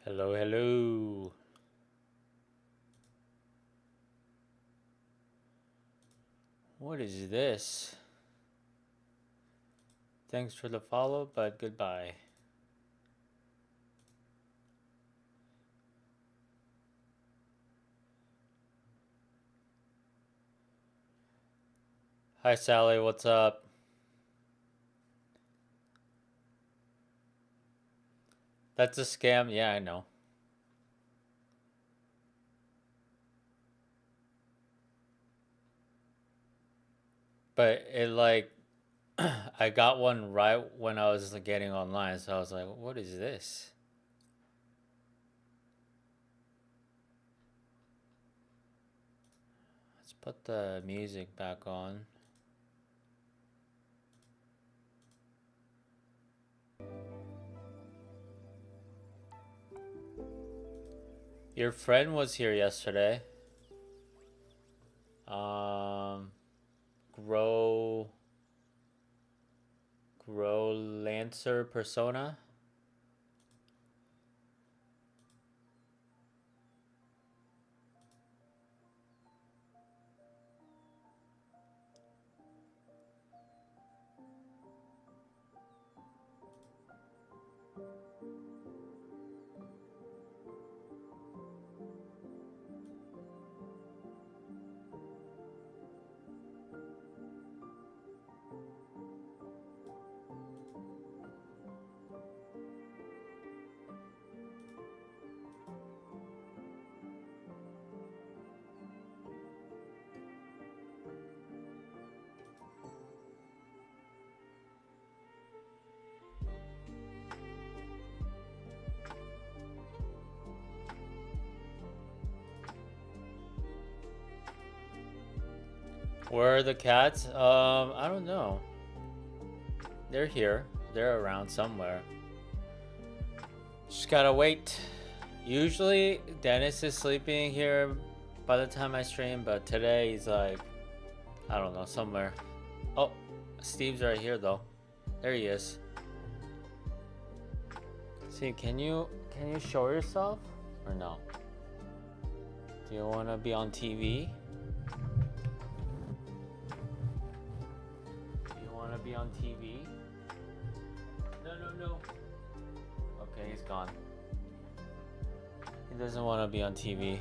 Hello, hello. What is this? Thanks for the follow, but goodbye. Hi, Sally, what's up? That's a scam? Yeah, I know. But I got one right when I was getting online, so I was like, what is this? Let's put the music back on. Your friend was here yesterday. Um, Grow, Grow Lancer Persona. Where are the cats? I don't know. They're here. They're around somewhere. Just gotta wait. Usually, Dennis is sleeping here by the time I stream, but today he's like, I don't know, somewhere. Oh, Steve's right here though. There he is. Steve, can you show yourself or no? Do you want to be on TV? Do you want to be on TV? No, no, no. Okay, he's gone. He doesn't want to be on TV.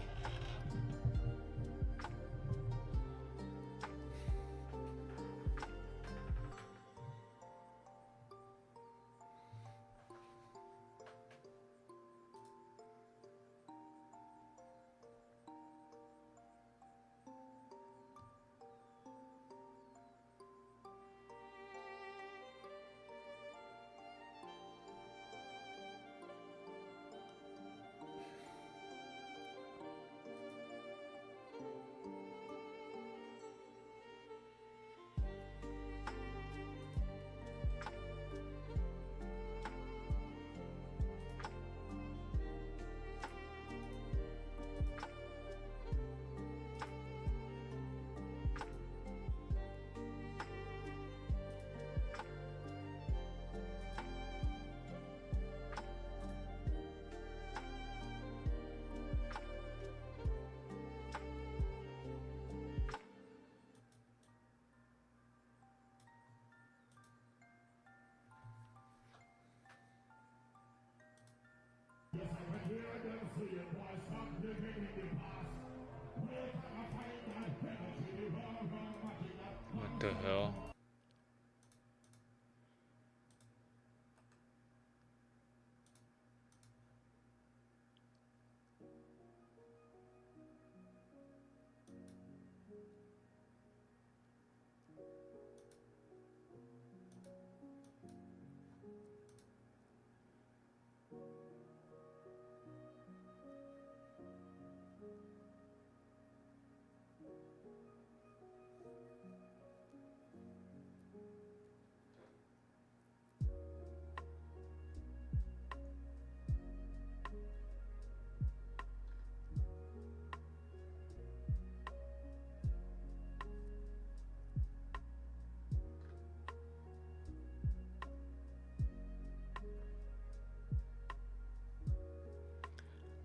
What the hell?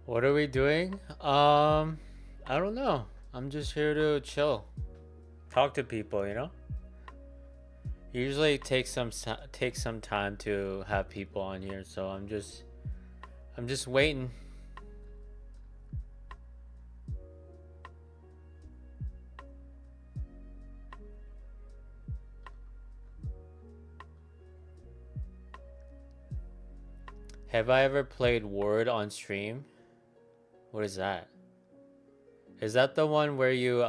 What are we doing? I don't know. I'm just here to chill, talk to people. Usually it takes some time to have people on here, so I'm just waiting. Have I ever played Word on stream? What is that? Is that the one where you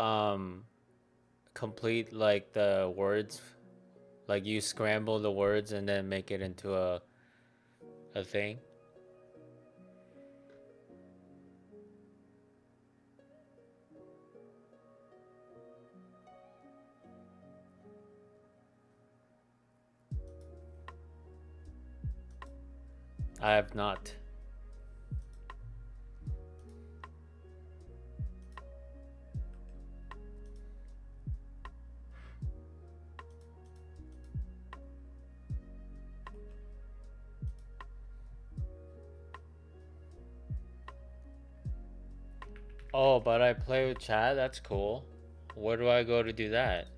complete like the words, like you scramble the words and then make it into a thing? I have not. Oh, but I play with chat? That's cool. Where do I go to do that?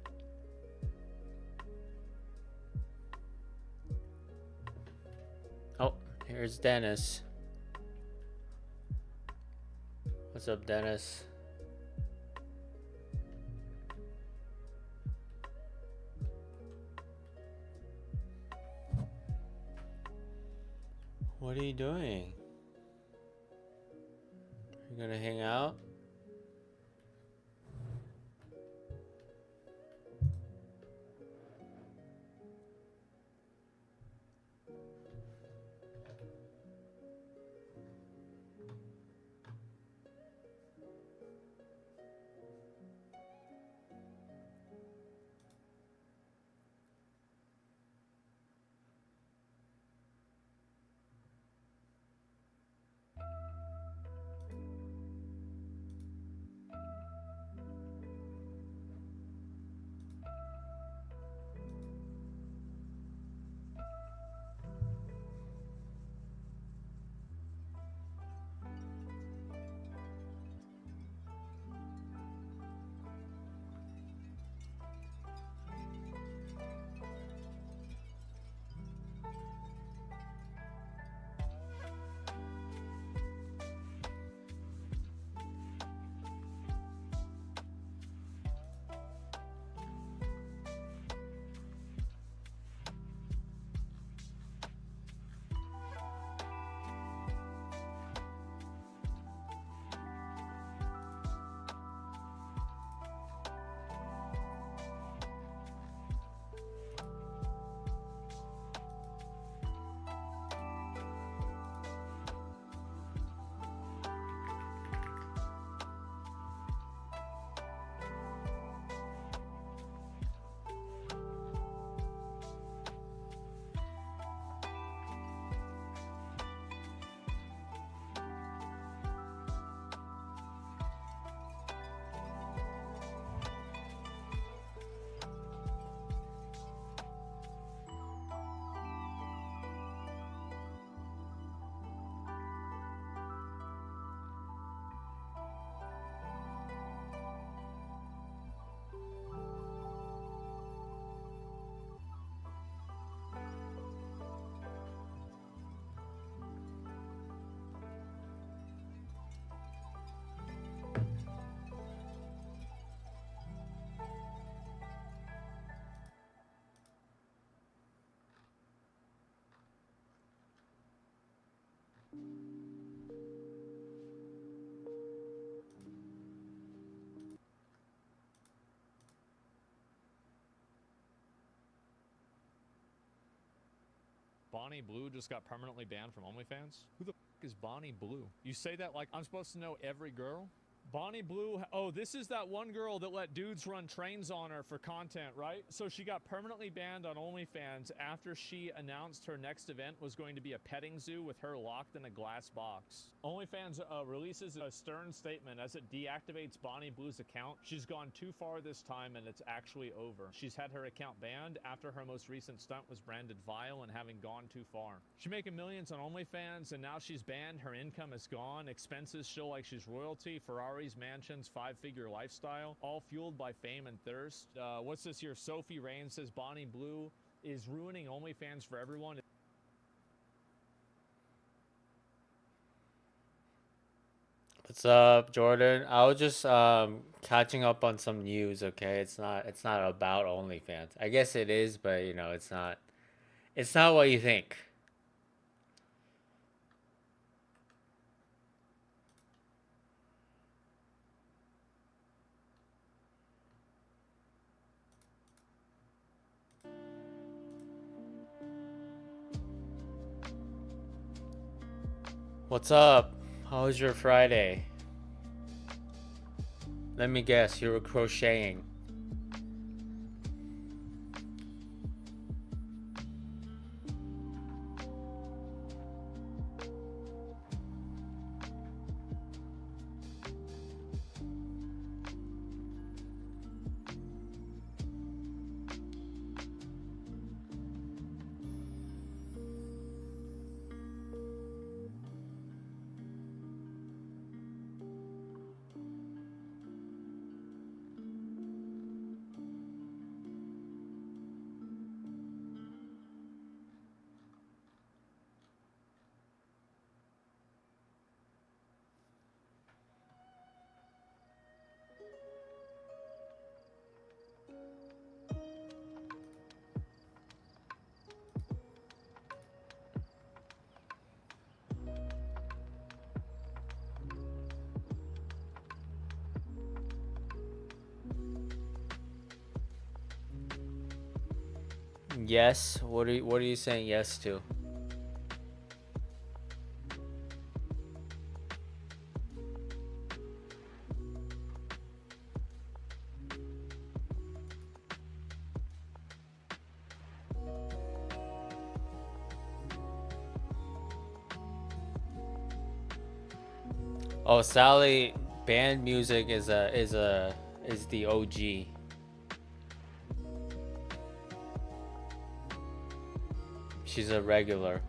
Oh, here's Dennis. What's up, Dennis? What are you doing? You gonna hang out? Bonnie Blue just got permanently banned from OnlyFans? Who the f is Bonnie Blue? You say that like I'm supposed to know every girl? Bonnie Blue. Oh, this is that one girl that let dudes run trains on her for content, right? So she got permanently banned on OnlyFans after she announced her next event was going to be a petting zoo with her locked in a glass box. OnlyFans releases a stern statement as it deactivates Bonnie Blue's account. She's gone too far this time and it's actually over. She's had her account banned after her most recent stunt was branded vile and having gone too far. She's making millions on OnlyFans and now she's banned. Her income is gone. Expenses show like she's royalty. Ferraris, mansions, five-figure lifestyle, all fueled by fame and thirst. What's this here? Sophie Rain says Bonnie Blue is ruining OnlyFans for everyone. What's up, Jordan? I was just catching up on some news, okay? It's not about OnlyFans. I guess it is, but you know, it's not what you think. What's up? How was your Friday? Let me guess, you were crocheting. Yes. What are you saying yes to? Oh, Sally, band music is the OG. She's a regular.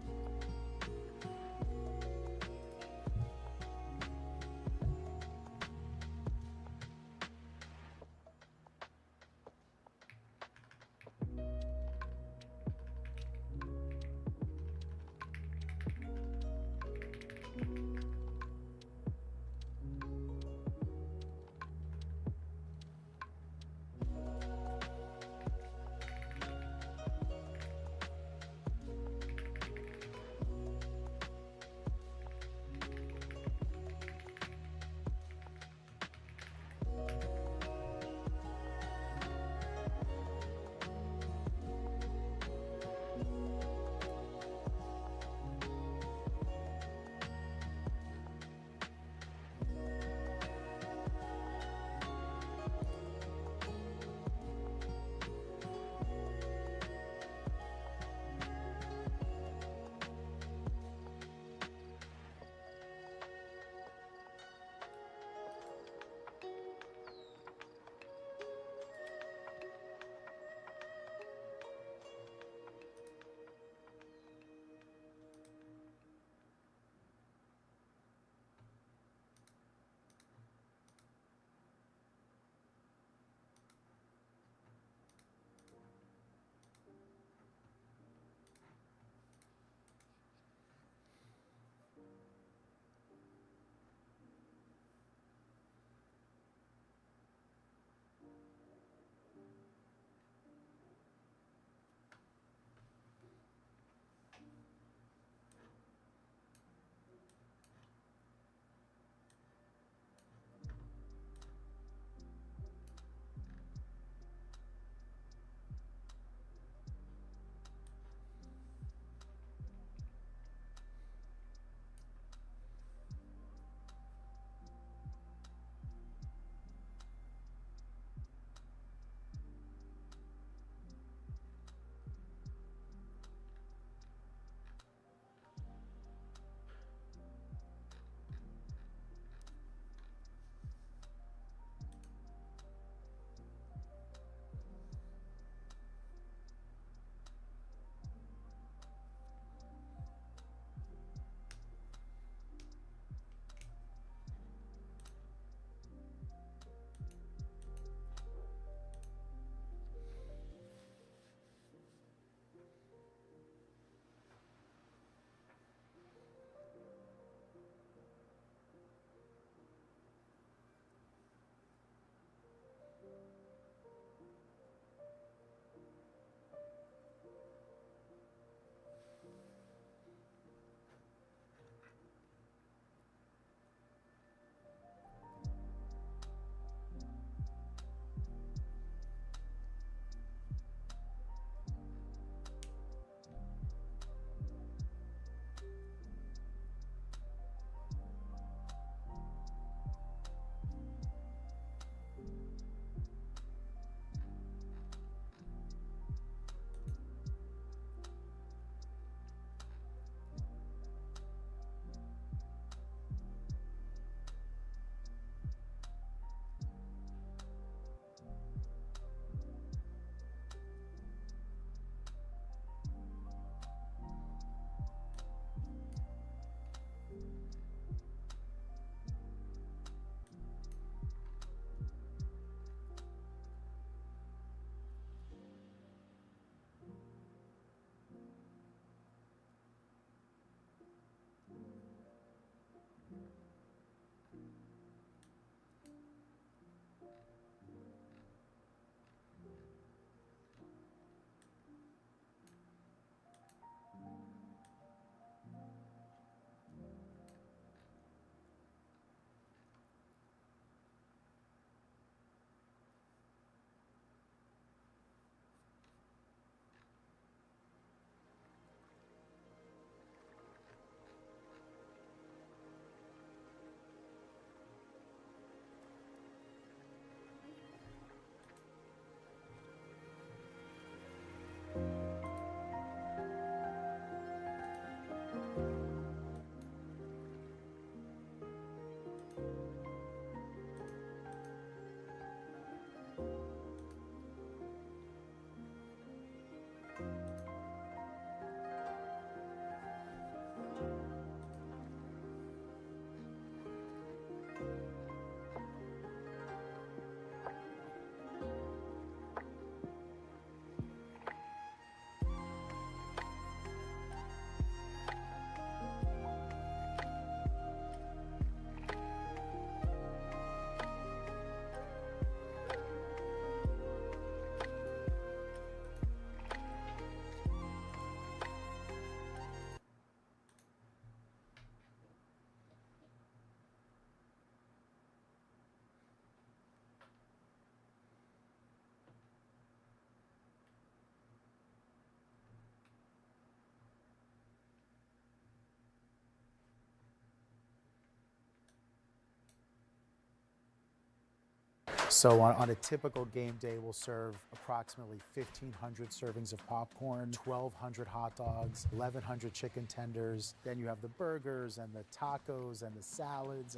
So on a typical game day, we'll serve approximately 1,500 servings of popcorn, 1,200 hot dogs, 1,100 chicken tenders. Then you have the burgers and the tacos and the salads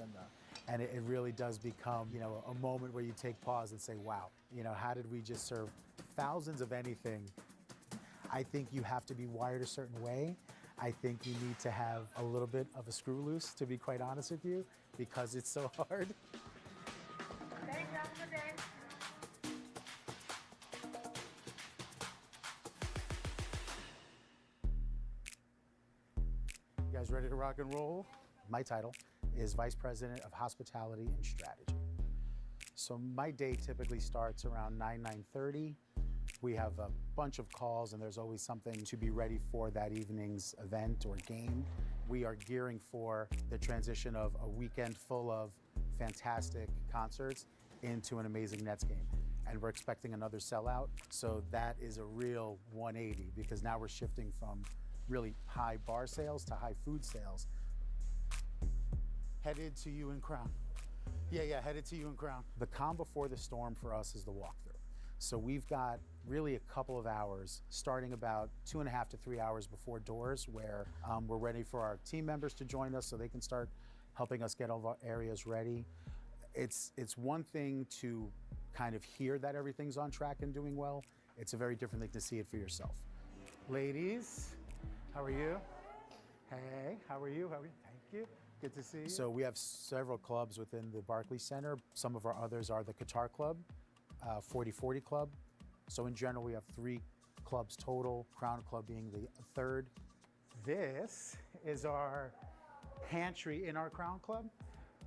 and it really does become, you know, a moment where you take pause and say, wow, you know, how did we just serve thousands of anything? I think you have to be wired a certain way. I think you need to have a little bit of a screw loose, to be quite honest with you, because it's so hard. You guys ready to rock and roll? My title is Vice President of Hospitality and Strategy. So my day typically starts around 9:30. We have a bunch of calls and there's always something to be ready for that evening's event or game. We are gearing for the transition of a weekend full of fantastic concerts into an amazing Nets game. And we're expecting another sellout. So that is a real 180 because now we're shifting from really high bar sales to high food sales. Headed to you in Crown. Yeah, headed to you in Crown. The calm before the storm for us is the walkthrough. So we've got really a couple of hours, starting about 2.5 to 3 hours before doors, where we're ready for our team members to join us so they can start helping us get all of our areas ready. It's one thing to kind of hear that everything's on track and doing well. It's a very different thing to see it for yourself. Ladies, how are you? Hey, how are you? Thank you. Good to see you. So we have several clubs within the Barclays Center. Some of our others are the Qatar Club, 4040 Club. So in general, we have 3 clubs total, Crown Club being the third. This is our pantry in our Crown Club.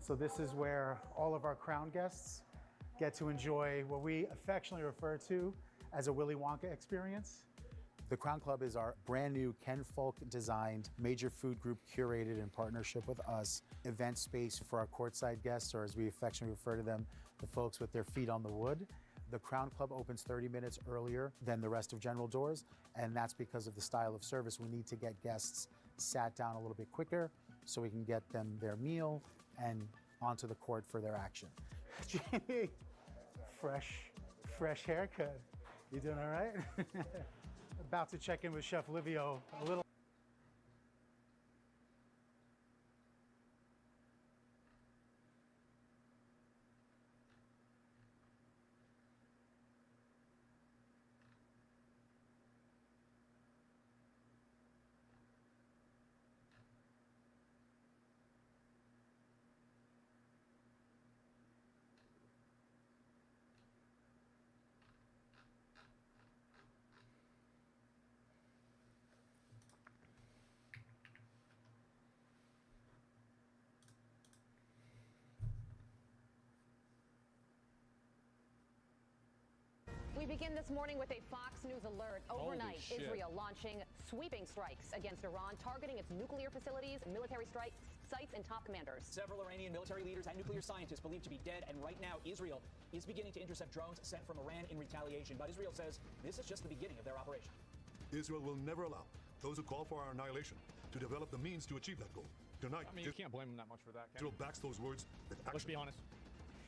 So this is where all of our Crown guests get to enjoy what we affectionately refer to as a Willy Wonka experience. The Crown Club is our brand new Ken Folk designed, major food group curated in partnership with us, event space for our courtside guests, or as we affectionately refer to them, the folks with their feet on the wood. The Crown Club opens 30 minutes earlier than the rest of General Doors, and that's because of the style of service. We need to get guests sat down a little bit quicker so we can get them their meal and onto the court for their action. Jamie, fresh haircut. You doing all right? About to check in with Chef Livio a little. We begin this morning with a Fox News alert. Overnight, Israel launching sweeping strikes against Iran, targeting its nuclear facilities, military sites, and top commanders. Several Iranian military leaders and nuclear scientists believed to be dead, and right now Israel is beginning to intercept drones sent from Iran in retaliation. But Israel says this is just the beginning of their operation. Israel will never allow those who call for our annihilation to develop the means to achieve that goal. Tonight, I mean, you can't blame them that much for that, can Israel backs those words with action. Let's be honest.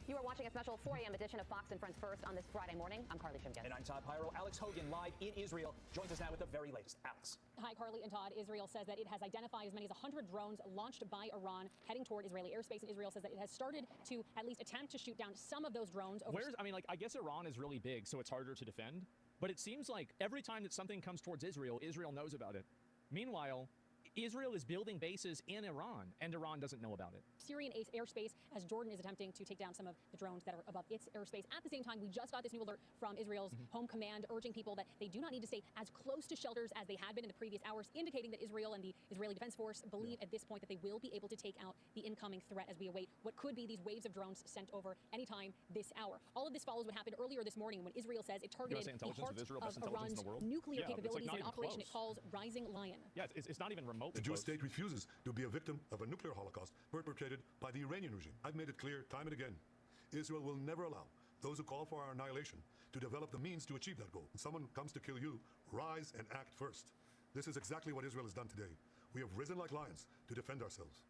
You are watching a special 4 a.m. edition of Fox and Friends First on this Friday morning. I'm Carly Chimkin. And I'm Todd Pyro. Alex Hogan, live in Israel, joins us now with the very latest. Alex. Hi, Carly and Todd. Israel says that it has identified as many as 100 drones launched by Iran heading toward Israeli airspace, and Israel says that it has started to at least attempt to shoot down some of those drones. I guess Iran is really big, so it's harder to defend. But it seems like every time that something comes towards Israel, Israel knows about it. Meanwhile, Israel is building bases in Iran, and Iran doesn't know about it. Syrian airspace, as Jordan is attempting to take down some of the drones that are above its airspace. At the same time, we just got this new alert from Israel's home command urging people that they do not need to stay as close to shelters as they had been in the previous hours, indicating that Israel and the Israeli Defense Force believe at this point that they will be able to take out the incoming threat as we await what could be these waves of drones sent over anytime this hour. All of this follows what happened earlier this morning when Israel says it targeted the heart of Iran's nuclear capabilities in an operation it calls Rising Lion. Yeah, it's not even remotely The Jewish close. state refuses to be a victim of a nuclear holocaust perpetrated by the Iranian regime. I've made it clear time and again, Israel will never allow those who call for our annihilation to develop the means to achieve that goal. When someone comes to kill you, rise and act first. This is exactly what Israel has done today. We have risen like lions to defend ourselves.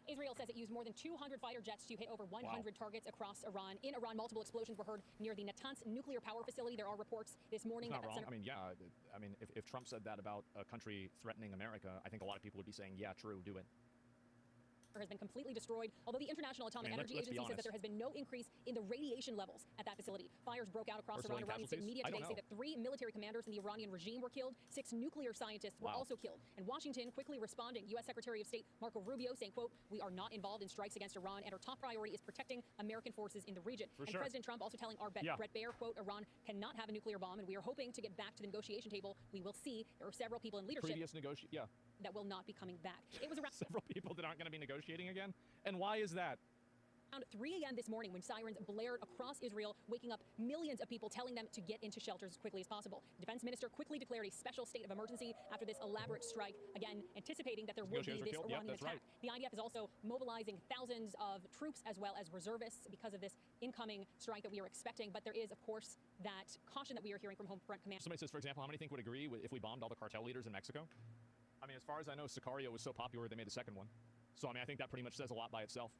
Israel says it used more than 200 fighter jets to hit over 100 targets across Iran. In Iran, multiple explosions were heard near the Natanz nuclear power facility. There are reports this morning It's that not wrong. I mean, yeah. I mean, if Trump said that about a country threatening America, I think a lot of people would be saying, yeah, true, do it. has been completely destroyed, although the International Atomic Energy let's be Agency says that honest. there has been no increase in the radiation levels at that facility. Fires broke out across Or Iran. civilian Iranian state casualties? media I today don't say know. that 3 military commanders in the Iranian regime were killed. 6 nuclear scientists were Wow. also killed. And Washington quickly responding. U.S. Secretary of State Marco Rubio saying, quote, "We are not involved in strikes against Iran, and our top priority is protecting American forces in the region." For and sure. President Trump also telling our Yeah. Brett Baer, quote, "Iran cannot have a nuclear bomb, and we are hoping to get back to the negotiation table. We will see." There are several people in leadership that will not be coming back. It was around Several people that aren't going to be negotiating again. And why is that? around 3 a.m. this morning when sirens blared across Israel, waking up millions of people, telling them to get into shelters as quickly as possible. The defense minister quickly declared a special state of emergency after this elaborate strike, again, anticipating that there would be Negotiators were this killed? Yep, Iranian that's attack. right. The IDF is also mobilizing thousands of troops as well as reservists because of this incoming strike that we are expecting. But there is, of course, that caution that we are hearing from Home Front Command. Somebody says, for example, how many think would agree if we bombed all the cartel leaders in Mexico? I mean, as far as I know, Sicario was so popular they made a second one. So, I mean, I think that pretty much says a lot by itself.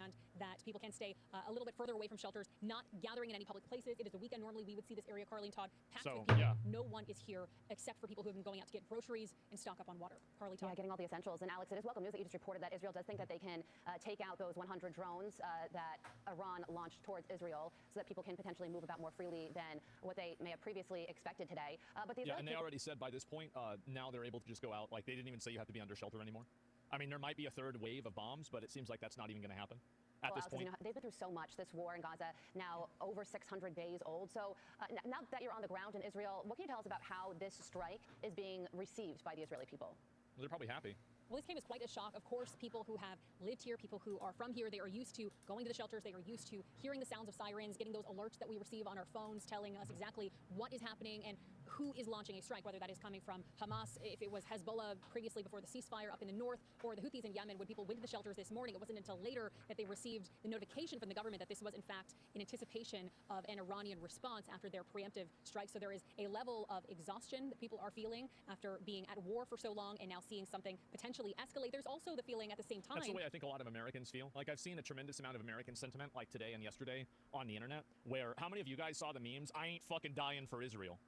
And that people can stay a little bit further away from shelters, not gathering in any public places. It is a weekend. Normally, we would see this area, Carly and Todd, packed So, with people. yeah. No one is here except for people who have been going out to get groceries and stock up on water. Carly, Todd. Yeah, getting all the essentials. And Alex, it is welcome news that you just reported that Israel does think that they can take out those 100 drones that Iran launched towards Israel so that people can potentially move about more freely than what they may have previously expected today. But the Yeah, Israeli and they people- already said by this point, now they're able to just go out. Like, they didn't even say you have to be under shelter anymore. I mean, there might be a third wave of bombs, but it seems like that's not even going to happen at Well, this Alex, point. you know, they've been through so much. This war in Gaza now over 600 days old. So now that you're on the ground in Israel, what can you tell us about how this strike is being received by the Israeli people? They're probably happy. Well, this came as quite a shock. Of course, people who have lived here, people who are from here, they are used to going to the shelters. They are used to hearing the sounds of sirens, getting those alerts that we receive on our phones, telling us exactly what is happening and who is launching a strike, whether that is coming from Hamas, if it was Hezbollah previously before the ceasefire up in the north, or the Houthis in Yemen. When people went to the shelters this morning, it wasn't until later that they received the notification from the government that this was, in fact, in anticipation of an Iranian response after their preemptive strike. So there is a level of exhaustion that people are feeling after being at war for so long and now seeing something potentially escalate. There's also the feeling at the same time. That's the way I think a lot of Americans feel. Like, I've seen a tremendous amount of American sentiment, like today and yesterday on the internet, where how many of you guys saw the memes? I ain't fucking dying for Israel.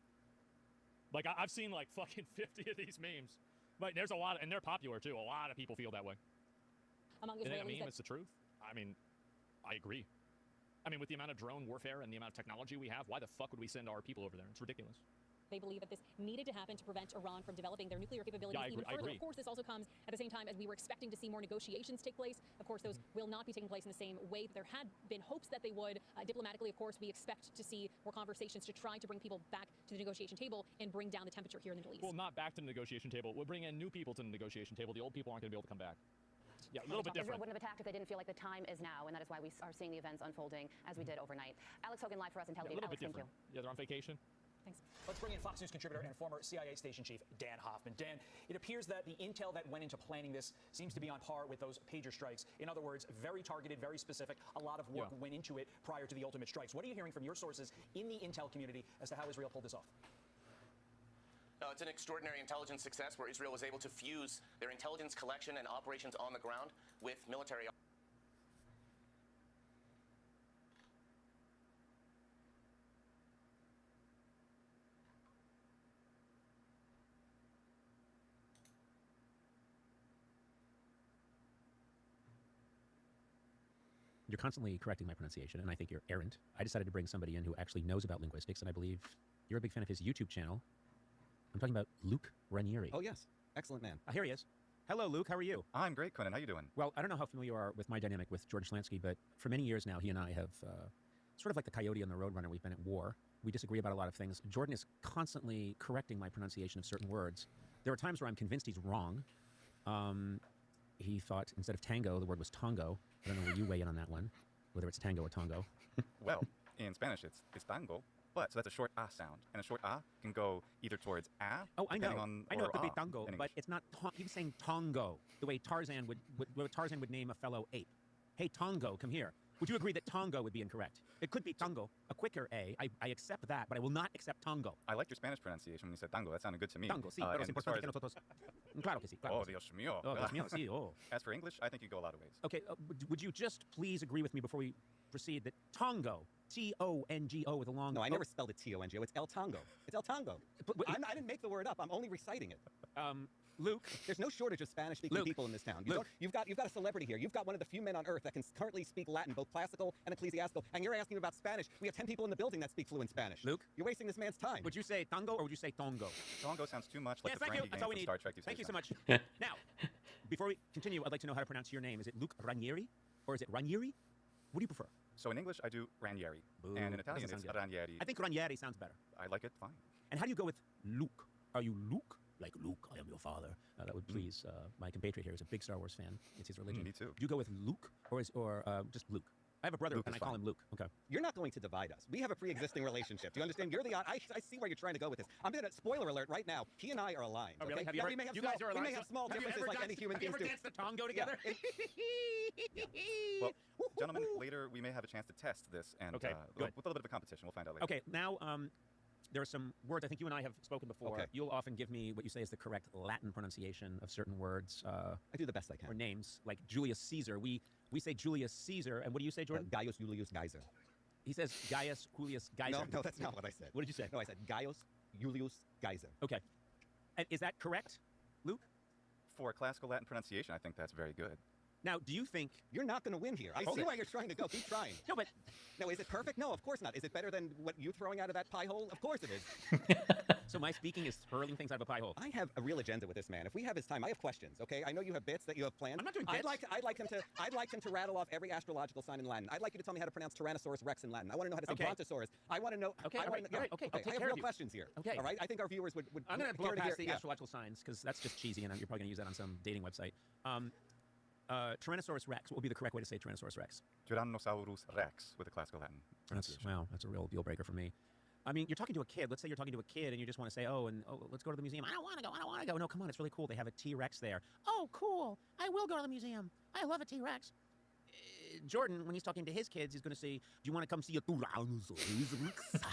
Like, I've seen like fucking 50 of these memes. But there's a lot, and they're popular too. A lot of people feel that way. Among It ain't a Israelis meme, that it's the truth. I mean, I agree. I mean, with the amount of drone warfare and the amount of technology we have, why the fuck would we send our people over there? It's ridiculous. they believe that this needed to happen to prevent Iran from developing their nuclear capabilities even I further. agree. Of course, this also comes at the same time as we were expecting to see more negotiations take place. Of course, those will not be taking place in the same way. There had been hopes that they would. Diplomatically, of course, we expect to see more conversations to try to bring people back to the negotiation table and bring down the temperature here in the Middle East. Well, not back to the negotiation table. We'll bring in new people to the negotiation table. The old people aren't going to be able to come back. Yeah, a little bit Israel different. wouldn't have attacked if they didn't feel like the time is now, and that is why we are seeing the events unfolding as we did overnight. Alex Hogan live for us in Tel Yeah, a Aviv. little Alex, bit thank you. different. Yeah, they're on vacation. Thanks. Let's bring in Fox News contributor and former CIA station chief Dan Hoffman. Dan, it appears that the intel that went into planning this seems to be on par with those pager strikes. In other words, very targeted, very specific. A lot of work went into it prior to the ultimate strikes. What are you hearing from your sources in the intel community as to how Israel pulled this off? It's an extraordinary intelligence success where Israel was able to fuse their intelligence collection and operations on the ground with military. You're constantly correcting my pronunciation, and I think you're errant. I decided to bring somebody in who actually knows about linguistics, and I believe you're a big fan of his YouTube channel. I'm talking about Luke Ranieri. Oh, yes. Excellent man. Here he is. Hello, Luke. How are you? I'm great, Conan. How you doing? Well, I don't know how familiar you are with my dynamic with George Schlansky, but for many years now, he and I have sort of like the coyote and the roadrunner. We've been at war. We disagree about a lot of things. Jordan is constantly correcting my pronunciation of certain words. There are times where I'm convinced he's wrong. He thought instead of tango, the word was tongo. I don't know where you weigh in on that one, whether it's tango or tongo. Well, in Spanish, it's tango, but so that's a short ah sound, and a short ah can go either towards ah. Oh, I know. depending on, I know or it could be ah tango, in but English. it's not. He was saying tongo, the way Tarzan would name a fellow ape. Hey, Tongo, come here. Would you agree that Tongo would be incorrect? It could be Tongo, a quicker A. I accept that, but I will not accept Tongo. I liked your Spanish pronunciation when you said tango. That sounded good to me. Tango, sí, and pero es as importante far que as- nosotros Claro que sí. Claro Oh, que sí. Dios mío. Oh, Dios mío, sí, oh. As for English, I think you go a lot of ways. Okay, would you just please agree with me before we proceed that Tongo, T-O-N-G-O with a long... No, I never spelled it T-O-N-G-O. It's El Tongo. It's El Tongo. But- I didn't make the word up. I'm only reciting it. Luke, There's no shortage of Spanish-speaking Luke, people in this town. Luke. You've got a celebrity here. You've got one of the few men on earth that can currently speak Latin, both classical and ecclesiastical, and you're asking about Spanish. We have 10 people in the building that speak fluent Spanish. Luke? You're wasting this man's time. would you say Tongo or would you say Tongo? Tongo sounds too much like Yes, the thank you. Ferengi That's game all we from need. Star Trek. Thank you so Station. much. Now, before we continue, I'd like to know how to pronounce your name. Is it Luke Ranieri or is it Ranieri? What do you prefer? So in English, I do Ranieri, Boo. and in That Italian, doesn't it's sound Ranieri. I think Ranieri sounds better. I like it fine. And how do you go with Luke? Are you Luke? Like Luke, I am your father. That would please my compatriot here. Is a big Star Wars fan. It's his religion. Me too. Do you go with Luke or just Luke? I have a brother Luke and is I call fine. him Luke. Okay. You're not going to divide us. We have a pre-existing relationship. Do you understand? You're the odd. I see where you're trying to go with this. I'm going to spoiler alert right now. He and I are aligned. Oh, really? Okay? Have you Yeah, ever, we may have you small, guys are we may aligned, have so- small have you differences ever like any danced- human have you beings ever do. danced the tango together? Well, gentlemen, later we may have a chance to test this, and Okay, with good. a little bit of a competition. We'll find out later. Okay, now there are some words I think you and I have spoken before. Okay. You'll often give me what you say is the correct Latin pronunciation of certain words I do the best I can. or names, like Julius Caesar. We say Julius Caesar, and what do you say, Jordan? Gaius Julius Geyser. He says Gaius Julius Geyser. No, that's not what I said. What did you say? No, I said Gaius Julius Geyser. Okay. And is that correct, Luke? For classical Latin pronunciation, I think that's very good. Now, do you think... You're not going to win here. I Hold see it. why you're trying to go. Keep trying. No, but... No, is it perfect? No, of course not. Is it better than what you throwing out of that pie hole? Of course it is. So my speaking is hurling things out of a pie hole. I have a real agenda with this man. If we have his time, I have questions. Okay, I know you have bits that you have planned. I'm not doing I'd bits. like him to rattle off every astrological sign in Latin. I'd like you to tell me how to pronounce Tyrannosaurus Rex in Latin. I want to know how to say Okay. Brontosaurus. I want to know. Okay, I all wanna right, know- all right, okay, I'll take I have care real of you. questions here. Okay. All right. I think our viewers would. I'm going to blow care to past hear- the astrological signs because that's just cheesy, and you're probably going to use that on some dating website. Tyrannosaurus Rex. What would be the correct way to say Tyrannosaurus Rex? Tyrannosaurus Rex with the classical Latin pronunciation. Wow, that's a real deal breaker for me. I mean, you're talking to a kid. Let's say you're talking to a kid and you just want to say, oh, let's go to the museum. I don't want to go. I don't want to go. No, come on. It's really cool. They have a T-Rex there. Oh, cool. I will go to the museum. I love a T-Rex. Jordan, when he's talking to his kids, he's going to say, do you want to come see a Tyrannosaurus Rex?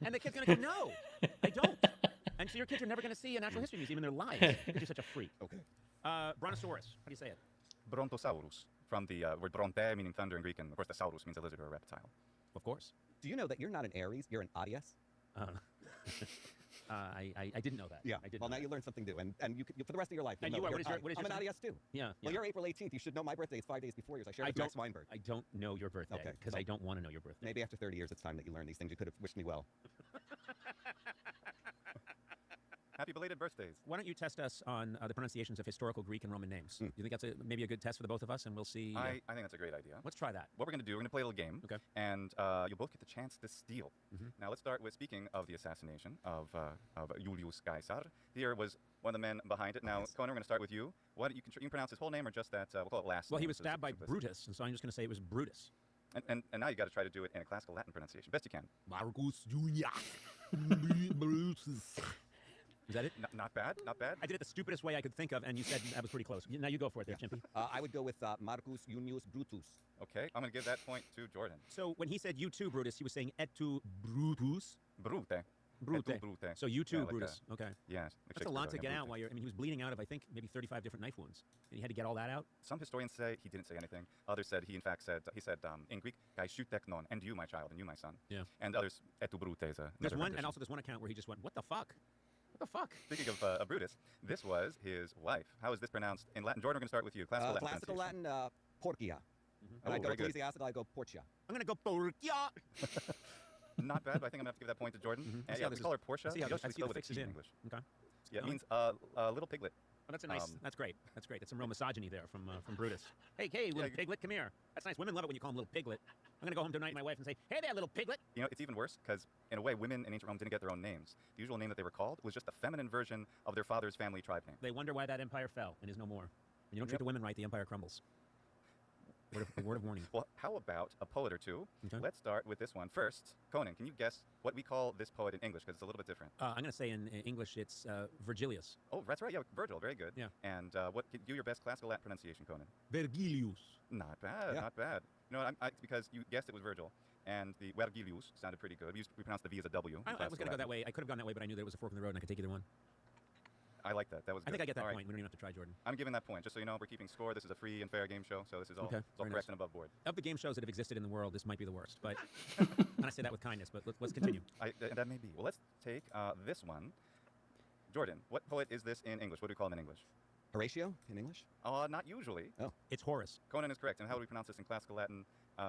And the kid's going to go, no, I don't. And so your kids are never going to see a natural history museum in their lives because you're such a freak. Okay. Brontosaurus. How do you say it? Brontosaurus, from the word bronte, meaning thunder in Greek, and of course the saurus means a lizard or a reptile. Of course. Do you know that you're not an Aries? You're an Arias. I didn't know that. Yeah. I did. Well, know now that. you learn something new, and you for the rest of your life. And you'll you know are. you're What is I'm your an sign? Arias too. Yeah. Well, you're April 18th. You should know my birthday is 5 days before yours. I share it with Max Weinberg. I don't know your birthday Okay, because well, I don't want to know your birthday. Maybe after 30 years, it's time that you learn these things. You could have wished me well. Happy belated birthdays. Why don't you test us on the pronunciations of historical Greek and Roman names? You think that's maybe a good test for the both of us, and we'll see. I think that's a great idea. Let's try that. What we're going to do, we're going to play a little game. Okay. And you'll both get the chance to steal. Now, let's start with speaking of the assassination of Julius Caesar. Here was one of the men behind it. Now, Conan, we're going to start with you. You can pronounce his whole name or just that, we'll call it last Well, name. he was This is stabbed by simplicity. Brutus, and so I'm just going to say it was Brutus. And now you got to try to do it in a classical Latin pronunciation. Best you can. Marcus Junius Brutus. Is that it? Not bad, not bad. I did it the stupidest way I could think of, and you said that was pretty close. Now you go for it there, Chimpy. I would go with Marcus Junius Brutus. Okay, I'm going to give that point to Jordan. So when he said you too, Brutus, he was saying et tu, Brutus. Brute. Brute. Et tu, brute. So you too, Yeah, like Brutus. Okay. Yes. like That's a Shakespeare lot to wrote, get yeah, out brute. while you're. I mean, he was bleeding out of I think maybe 35 different knife wounds, and he had to get all that out. Some historians say he didn't say anything. Others said he in fact said in Greek, "Kai teknon," and you, my child, and you, my son. Yeah. And others, et tu, brute, is There's another one, rendition. and also there's one account where he just went, "What the fuck? What the fuck?" Speaking of Brutus, this was his wife. How is this pronounced in Latin? Jordan, we're going to start with you. Classical Latin. Classical pronunciation. Latin, Porcia. And I Oh, go very good. ecclesiastical, I go Portia. I'm gonna go Portia. Not bad, but I think I'm going to have to give that point to Jordan. I And see yeah, how we this call her is- Portia. I see how You this- I usually see spell the with a fix is T in. English. Okay. Yeah, it No. means little piglet. Oh, that's a nice. Um, That's great. That's great. That's some real misogyny there from Brutus. Hey, little piglet, come here. That's nice. Women love it when you call them little piglet. I'm gonna go home tonight to my wife and say, "Hey there, little piglet." You know, it's even worse because, in a way, women in ancient Rome didn't get their own names. The usual name that they were called was just a feminine version of their father's family tribe name. They wonder why that empire fell and is no more. When you don't treat Yep. the women right, the empire crumbles. Word of warning. Well, how about a poet or two? Okay. Let's start with this one. First, Conan, can you guess what we call this poet in English? Because it's a little bit different. I'm gonna say in English it's Virgilius. Oh, that's right. Yeah, Virgil. Very good. Yeah. And do your best classical Latin pronunciation, Conan. Virgilius. Not bad. Yeah. Not bad. You know what? It's because you guessed it was Virgil, and the Vergilius sounded pretty good. We pronounced the V as a W. in I was classical gonna go that Latin. way. I could have gone that way, but I knew there was a fork in the road and I could take either one. I like that. That was I good. think I get that All right. point. We don't even have to try, Jordan. I'm giving that point. Just so you know, we're keeping score. This is a free and fair game show, so this is all, Okay, it's all very correct nice. and above board. Of the game shows that have existed in the world, this might be the worst. But and I say that with kindness. But let's continue. That may be. Well, let's take this one. Jordan, what poet is this in English? What do we call him in English? Horatio in English? Not usually. Oh. It's Horace. Conan is correct. And how do we pronounce this in classical Latin,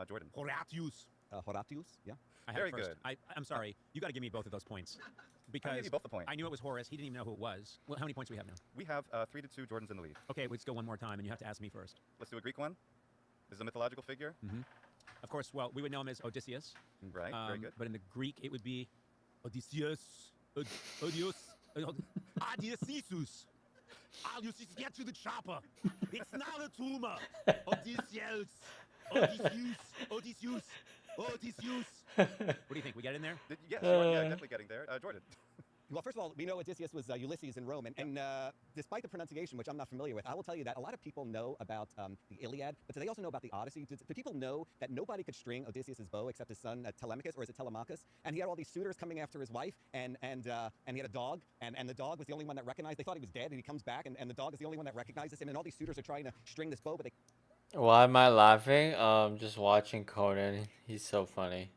Jordan? Horatius. Horatius? Yeah. I had Very it first. good. I'm sorry. You got to give me both of those points. Because gave you both the point. I knew it was Horace. He didn't even know who it was. Well, how many points do we have now? We have 3-2. Jordan's in the lead. Okay, let's go one more time, and you have to ask me first. Let's do a Greek one. This is a mythological figure. Of course, well, we would know him as Odysseus. Right, very good. But in the Greek, it would be Odysseus. Odysseus. Odysseus. Odysseus, get to the chopper. It's not a tumor. Odysseus. Odysseus. Odysseus. Odysseus. What do you think? We get in there? Yeah, sure. Yeah, definitely getting there. Jordan. Well, first of all, we know Odysseus was Ulysses in Rome, and despite the pronunciation, which I'm not familiar with, I will tell you that a lot of people know about the Iliad, but do they also know about the Odyssey? Do people know that nobody could string Odysseus' bow except his son Telemachus, or is it Telemachus? And he had all these suitors coming after his wife, and he had a dog, and the dog was the only one that recognized. They thought he was dead, and he comes back, and the dog is the only one that recognizes him, and all these suitors are trying to string this bow, but they Why am I laughing? Just watching Conan. He's so funny.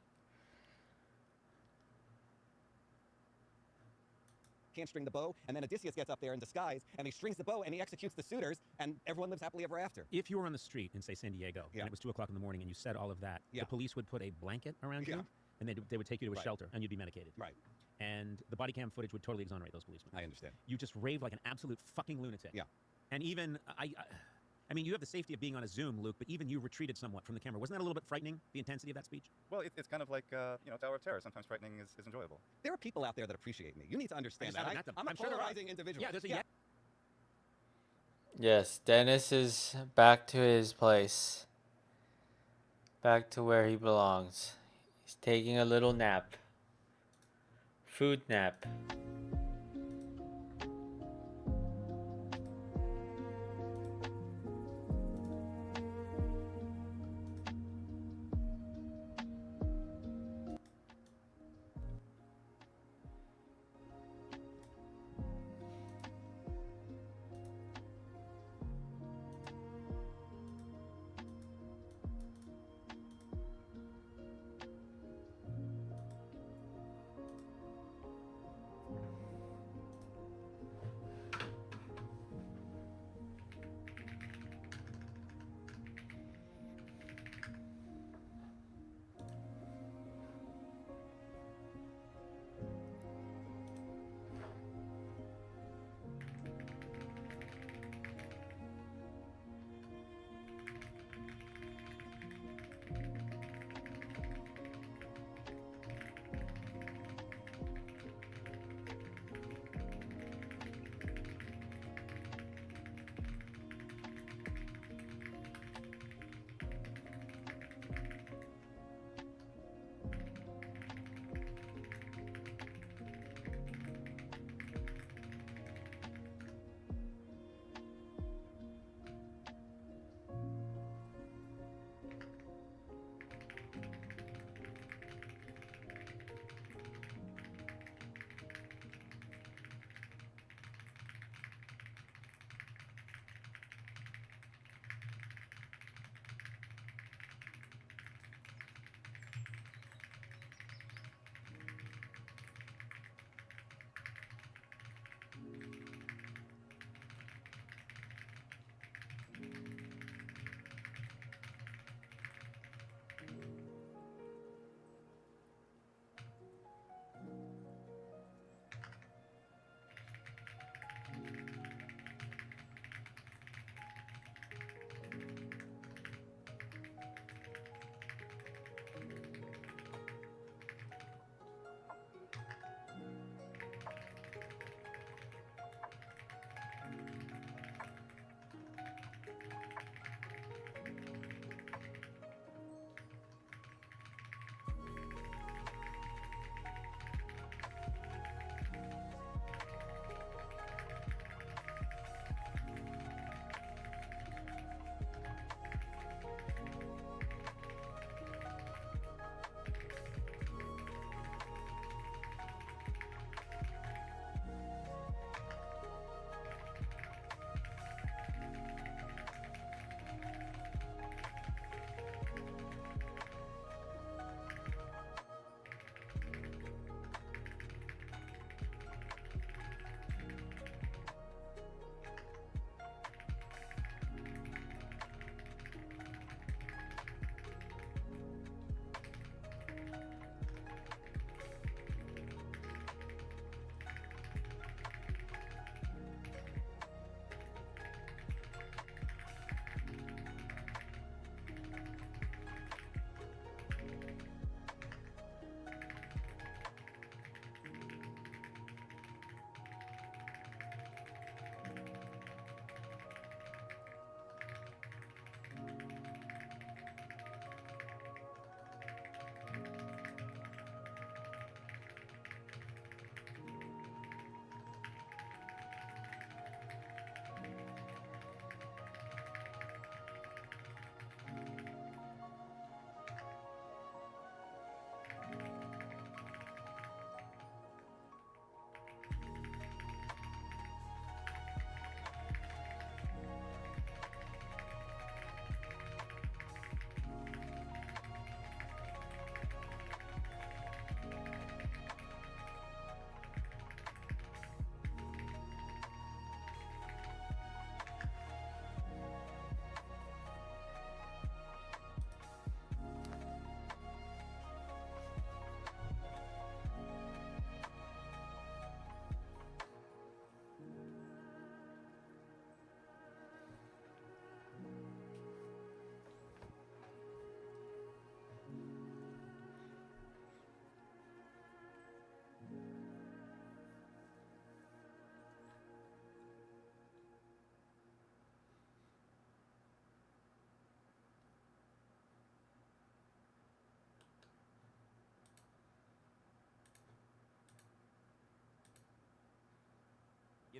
can't string the bow, and then Odysseus gets up there in disguise, and he strings the bow, and he executes the suitors, and everyone lives happily ever after. If you were on the street in, say, San Diego, and it was 2 o'clock in the morning, and you said all of that, the police would put a blanket around you, and they would take you to a shelter, and you'd be medicated. Right. And the body cam footage would totally exonerate those policemen. I understand. You just rave like an absolute fucking lunatic. Yeah. And even, I mean, you have the safety of being on a Zoom, Luke, but even you retreated somewhat from the camera. Wasn't that a little bit frightening, the intensity of that speech? Well, it's kind of like, Tower of Terror. Sometimes frightening is enjoyable. There are people out there that appreciate me. You need to understand that. I'm a polarizing individual. Yeah, there's a Yes, Dennis is back to his place. Back to where he belongs. He's taking a little nap. Food nap.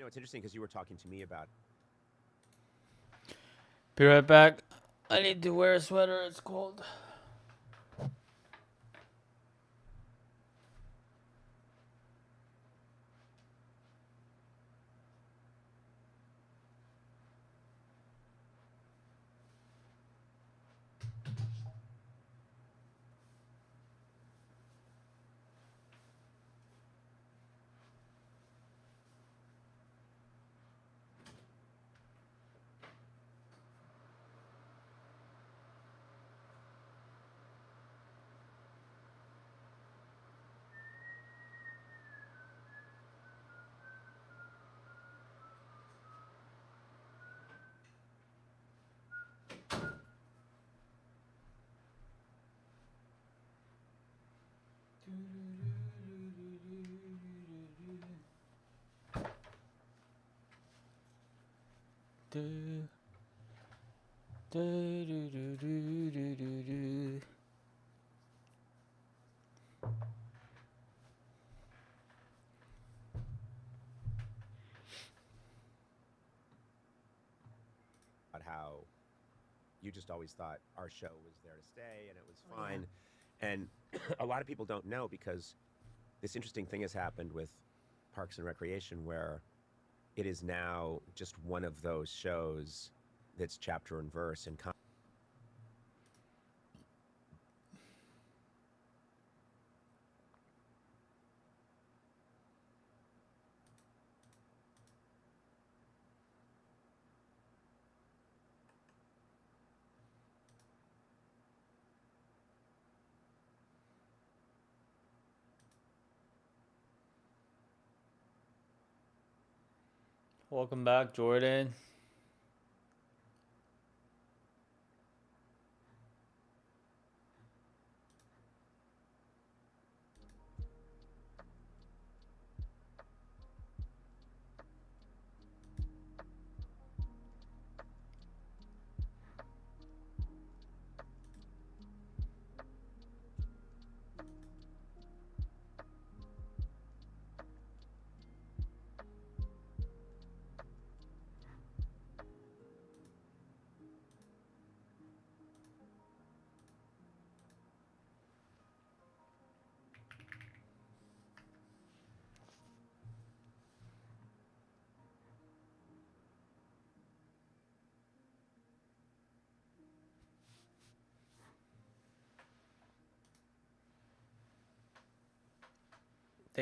You know, it's interesting because you were talking to me about. Be right back. I need to wear a sweater. It's cold. Do, do, do, do, do, do, do, do. About how you just always thought our show was there to stay and it was fine. And a lot of people don't know because this interesting thing has happened with Parks and Recreation where it is now just one of those shows that's chapter and verse and Welcome back, Jordan.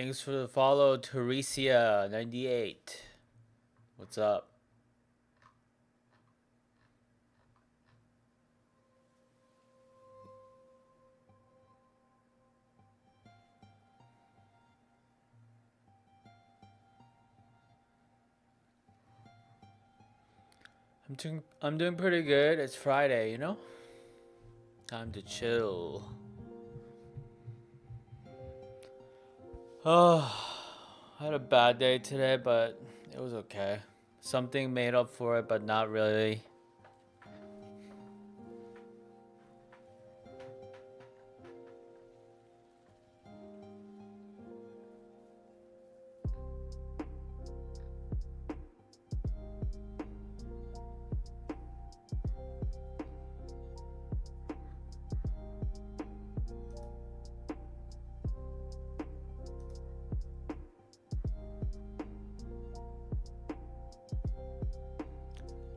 Thanks for the follow, Teresia98. What's up? I'm doing pretty good. It's Friday, you know? Time to chill. Oh, I had a bad day today, but it was okay. Something made up for it, but not really.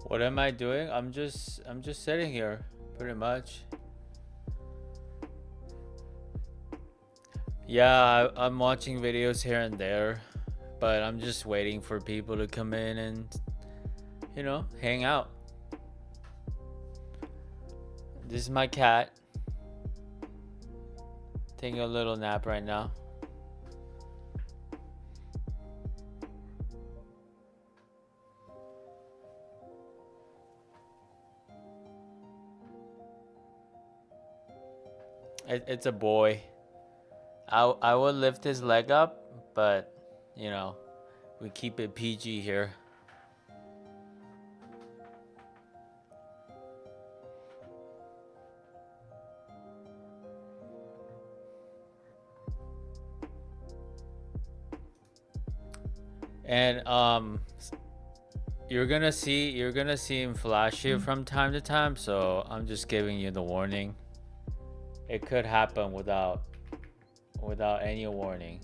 What am I doing? I'm just sitting here, pretty much. Yeah, I'm watching videos here and there, but I'm just waiting for people to come in and, you know, hang out. This is my cat. Taking a little nap right now. It's a boy. I would lift his leg up, but you know, we keep it PG here. And you're gonna see him flash you from time to time, so I'm just giving you the warning. It could happen without any warning.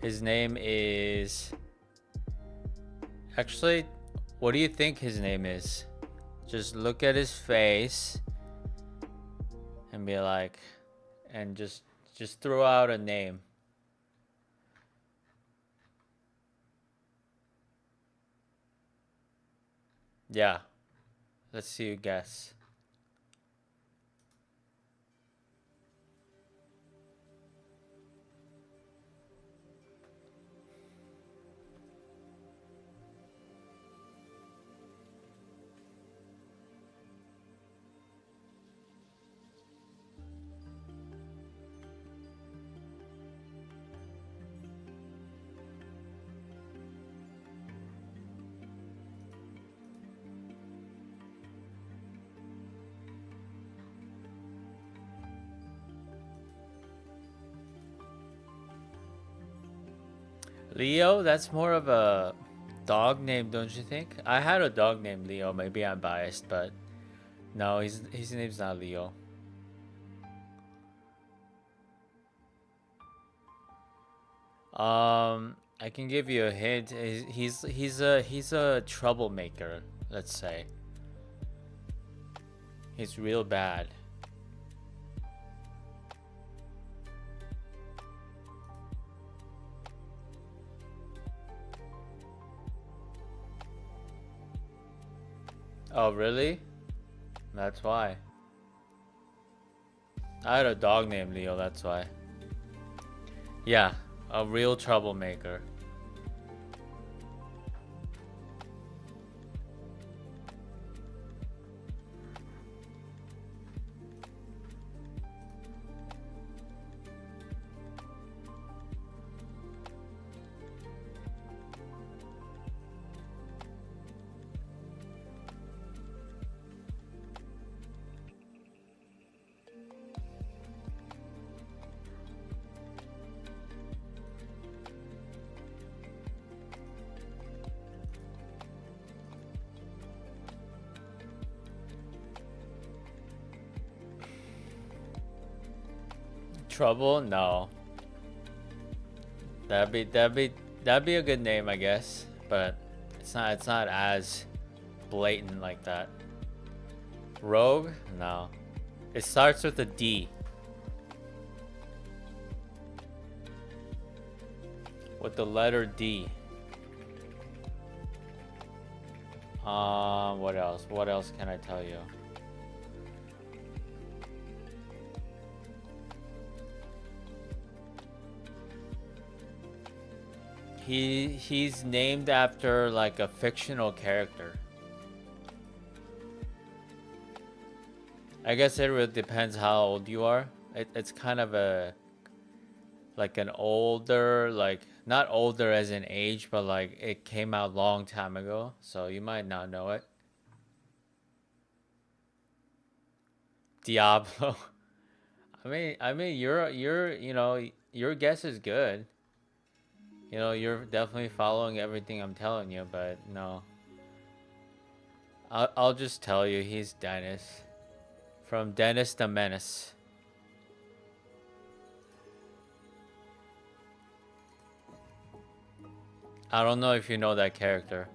His name is... Actually, what do you think his name is? Just look at his face and be like, and just throw out a name. Yeah. Let's see you guess. Leo, that's more of a dog name, don't you think? I had a dog named Leo. Maybe I'm biased, but no, his name's not Leo. I can give you a hint. He's a troublemaker, let's say. He's real bad. Oh, really? That's why. I had a dog named Leo, that's why. Yeah, a real troublemaker. Trouble? No. That'd be a good name, I guess, but it's not as blatant like that. Rogue? No. It starts with a D. With the letter D. What else? What else can I tell you? He's named after like a fictional character. I guess it really depends how old you are. It's kind of a like an older, like not older as in age, but like it came out long time ago, so you might not know it. Diablo. I mean you're you know, your guess is good. You know, you're definitely following everything I'm telling you, but no. I'll just tell you, he's Dennis. From Dennis the Menace. I don't know if you know that character.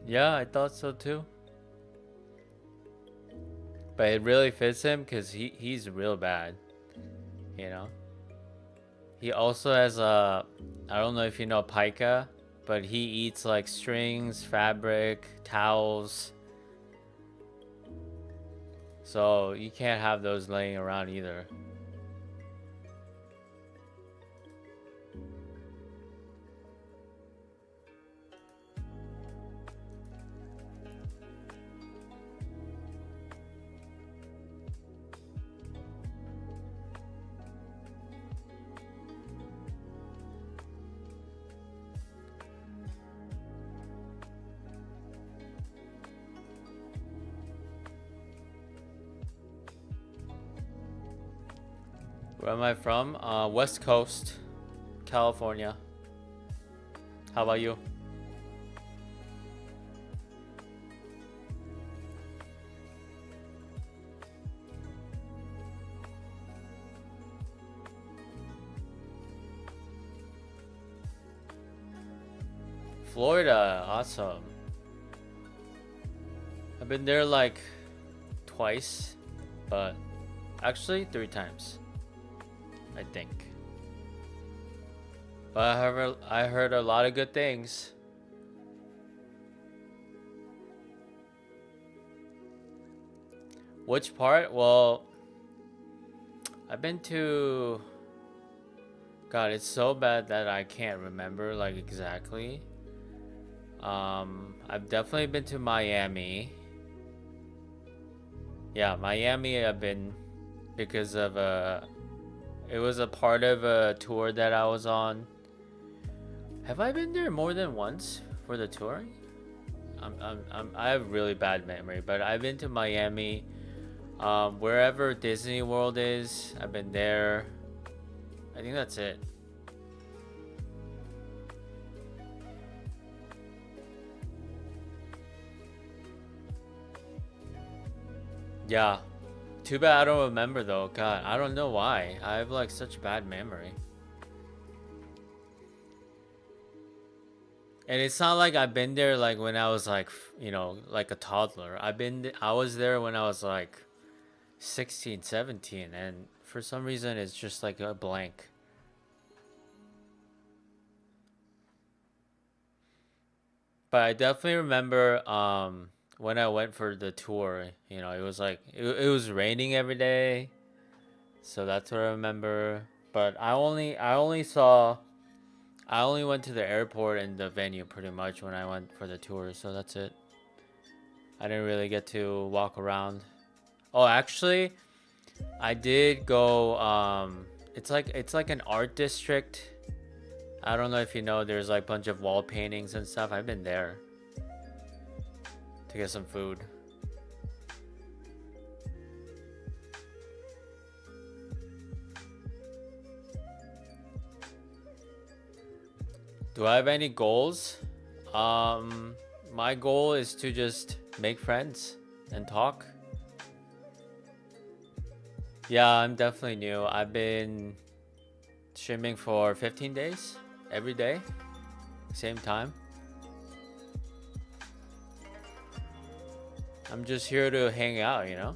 Yeah, I thought so too. But it really fits him because he's real bad. You know? He also has a... I don't know if you know Pika, but he eats like strings, fabric, towels. So you can't have those laying around either. Where am I from? West Coast, California. How about you? Florida, awesome. I've been there like twice, but actually 3 times, I think. But I heard a lot of good things. Which part? Well, I've been to... God, it's so bad that I can't remember like exactly. I've definitely been to Miami. Yeah, Miami I've been because of it was a part of a tour that I was on. Have I been there more than once for the tour? I have really bad memory, but I've been to Miami. Wherever Disney World is, I've been there. I think that's it. Yeah. Too bad I don't remember though. God, I don't know why. I have like such bad memory. And it's not like I've been there like when I was like, you know, like a toddler. I was there when I was like 16, 17, and for some reason it's just like a blank. But I definitely remember when I went for the tour, you know, it was like it was raining every day. So that's what I remember. But I only went to the airport and the venue pretty much when I went for the tour, so that's it. I didn't really get to walk around. Oh, actually, I did go it's like an art district. I don't know if you know, there's like a bunch of wall paintings and stuff. I've been there to get some food. Do I have any goals? My goal is to just make friends and talk. Yeah, I'm definitely new. I've been streaming for 15 days, every day, same time. I'm just here to hang out, you know?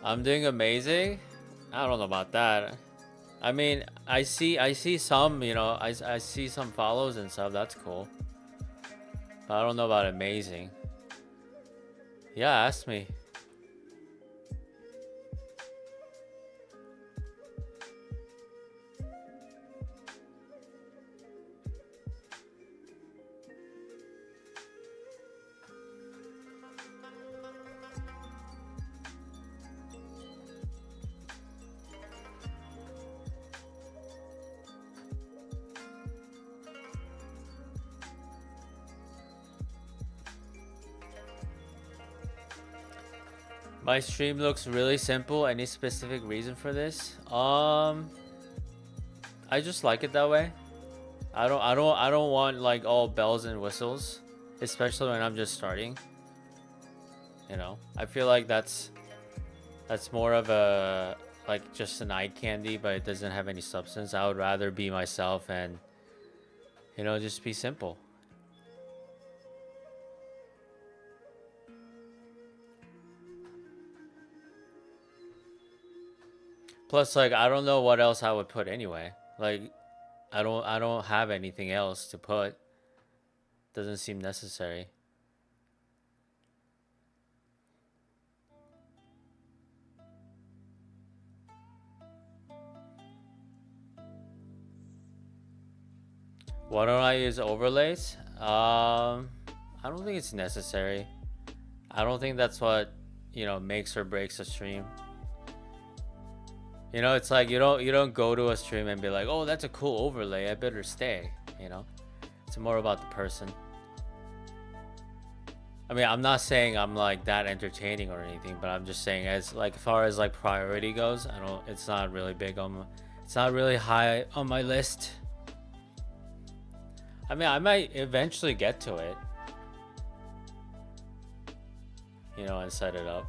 I'm doing amazing. I don't know about that. I mean, I see some, you know, I see some follows and stuff. That's cool. But I don't know about amazing. Yeah, ask me. My stream looks really simple. Any specific reason for this? I just like it that way. I don't want like all bells and whistles, especially when I'm just starting. You know, I feel like that's more of a like just an eye candy, but it doesn't have any substance. I would rather be myself and, you know, just be simple. Plus, like, I don't know what else I would put anyway. Like, I don't have anything else to put. Doesn't seem necessary. Why don't I use overlays? I don't think it's necessary. I don't think that's what, you know, makes or breaks a stream. You know, it's like you don't go to a stream and be like, oh, that's a cool overlay, I better stay. You know, it's more about the person. I mean, I'm not saying I'm like that entertaining or anything, but I'm just saying as like far as like priority goes, it's not really big on it's not really high on my list. I mean, I might eventually get to it, you know, and set it up.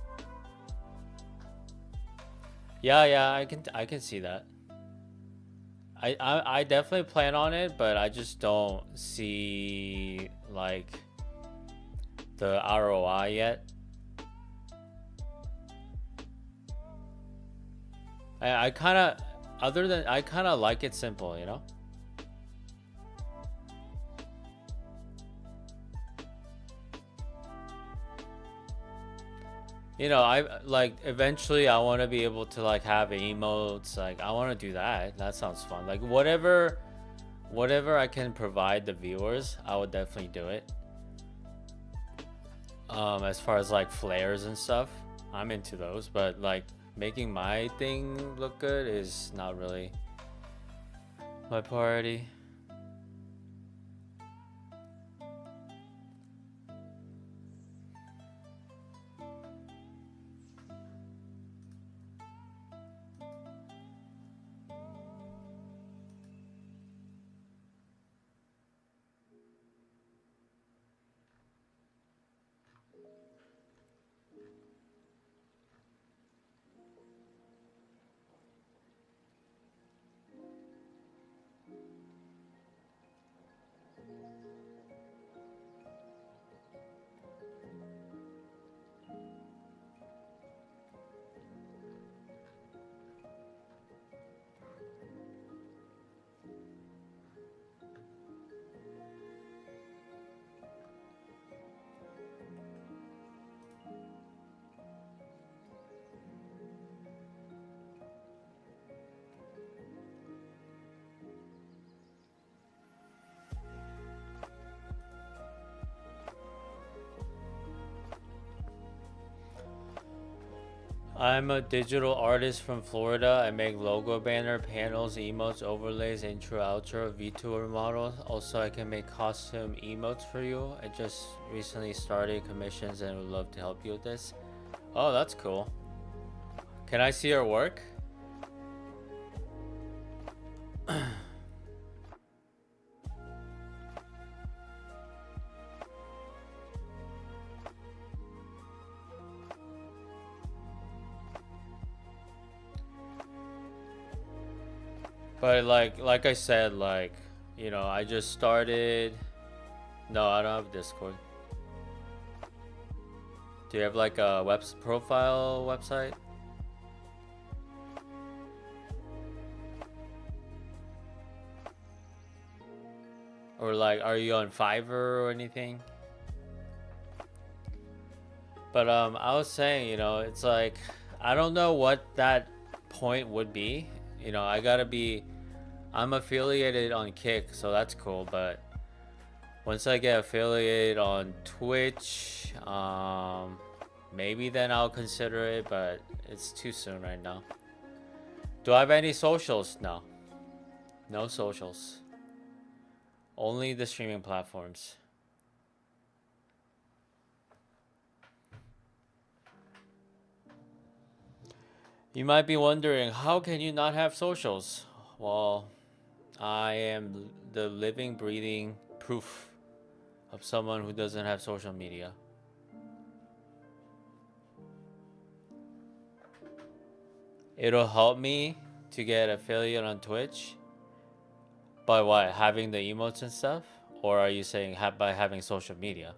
Yeah, I can see that. I definitely plan on it, but I just don't see like the ROI yet. I kind of like it simple, you know. You know, I like eventually I want to be able to like have emotes. Like I want to do that. That sounds fun. Like whatever I can provide the viewers, I would definitely do it. As far as like flares and stuff, I'm into those, but like making my thing look good is not really my priority. I'm a digital artist from Florida. I make logo banner, panels, emotes, overlays, intro, outro, VTuber models. Also, I can make costume emotes for you. I just recently started commissions and would love to help you with this. Oh, that's cool. Can I see your work? But like I said, like, you know, I just started. No, I don't have Discord. Do you have like a profile website? Or like, are you on Fiverr or anything? But I was saying, you know, it's like I don't know what that point would be. You know, I'm affiliated on Kick, so that's cool, but once I get affiliated on Twitch, maybe then I'll consider it, but it's too soon right now. Do I have any socials? No. No socials. Only the streaming platforms. You might be wondering, how can you not have socials? Well, I am the living, breathing proof of someone who doesn't have social media. It'll help me to get affiliate on Twitch. By what? Having the emotes and stuff? Or are you saying by having social media?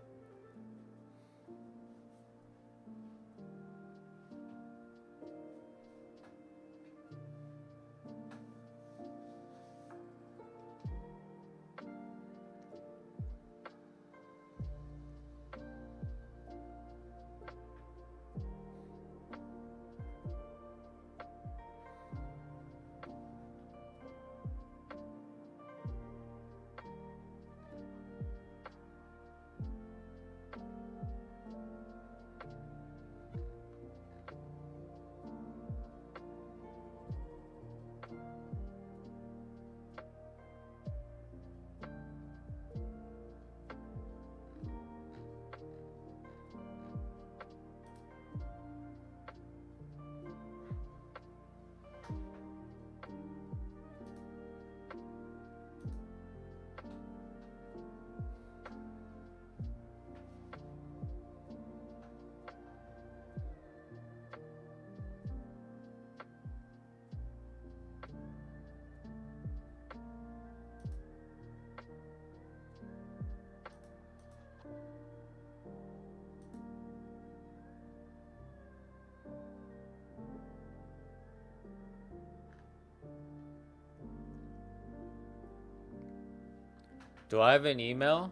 Do I have an email?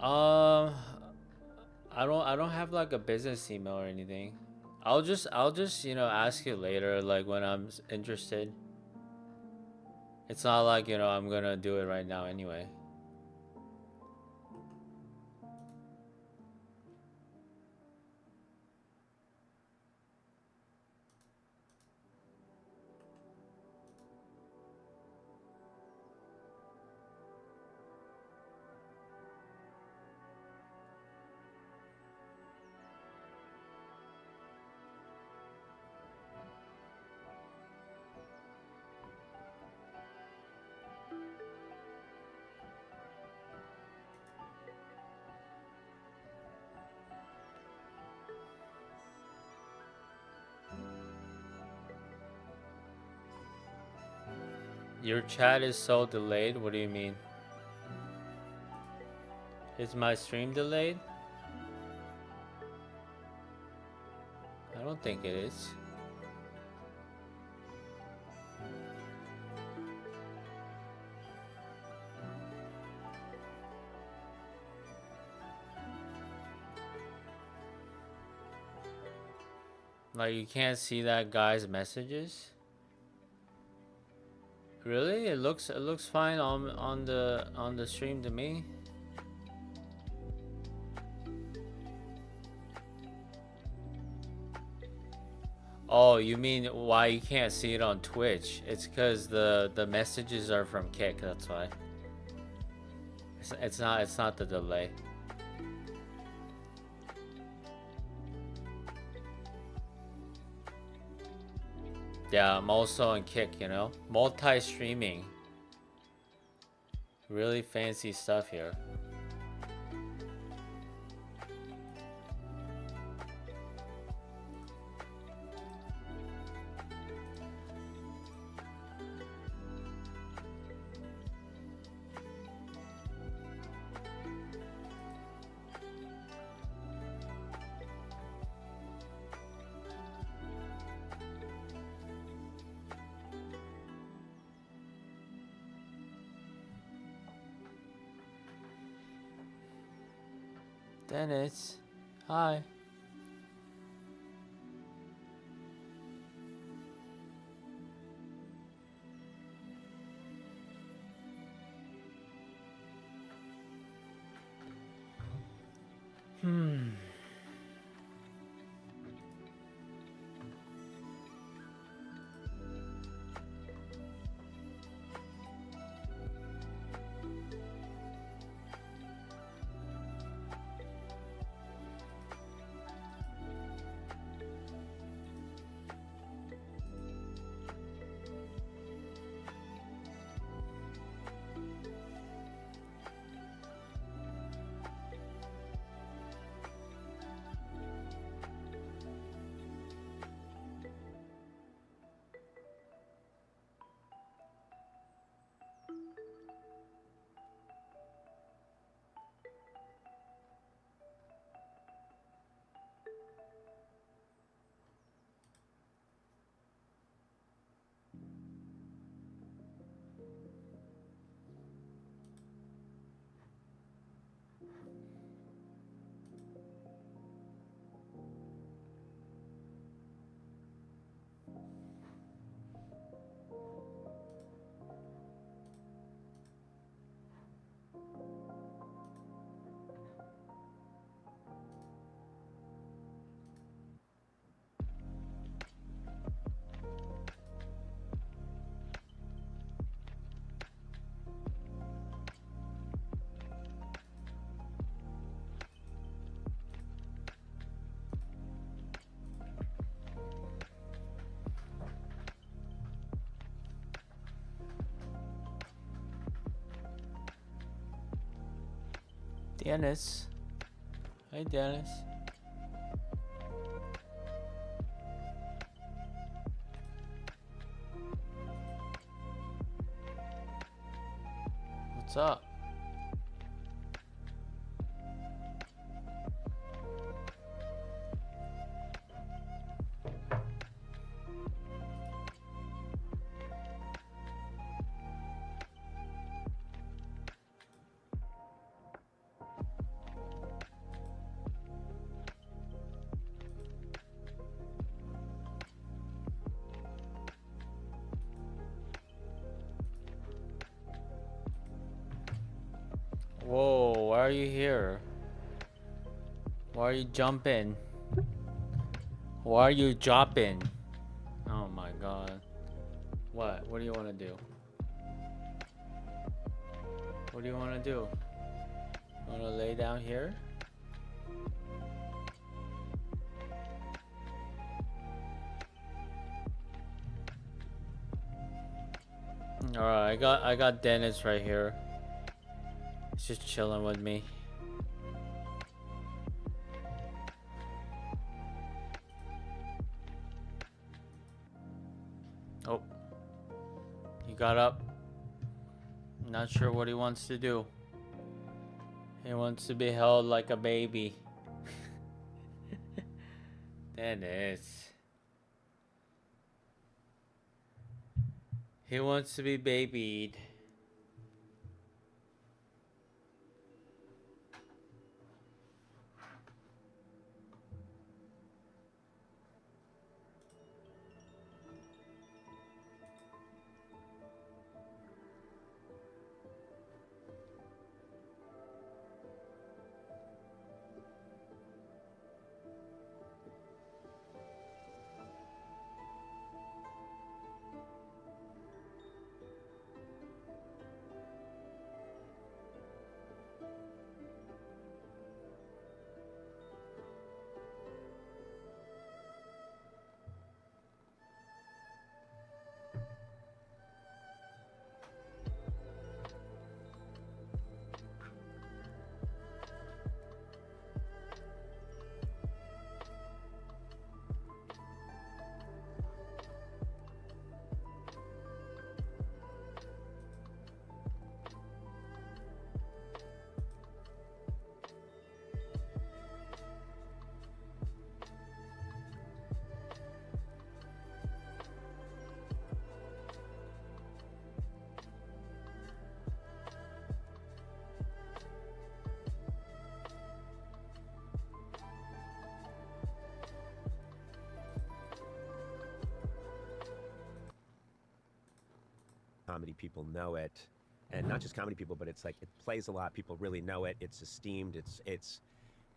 I don't have like a business email or anything. I'll just you know ask you later, like when I'm interested. It's not like, you know, I'm gonna do it right now anyway. Your chat is so delayed. What do you mean? Is my stream delayed? I don't think it is. Like you can't see that guy's messages? Really? It looks fine on the stream to me. Oh, you mean why you can't see it on Twitch? It's because the messages are from Kick. That's why. It's not the delay. Yeah, I'm also on Kick, you know? Multi-streaming. Really fancy stuff here. Dennis, hi. Dennis. Hi, Dennis. What's up? Whoa, why are you here? Why are you jumping? Why are you dropping? Oh my god. What? What do you want to do? What do you want to do? You want to lay down here? Alright, I got Dennis right here. He's just chilling with me. Oh. He got up. Not sure what he wants to do. He wants to be held like a baby. Dennis. He wants to be babied. Comedy people know it, and not just comedy people, but it's like it plays a lot. People really know it. It's esteemed.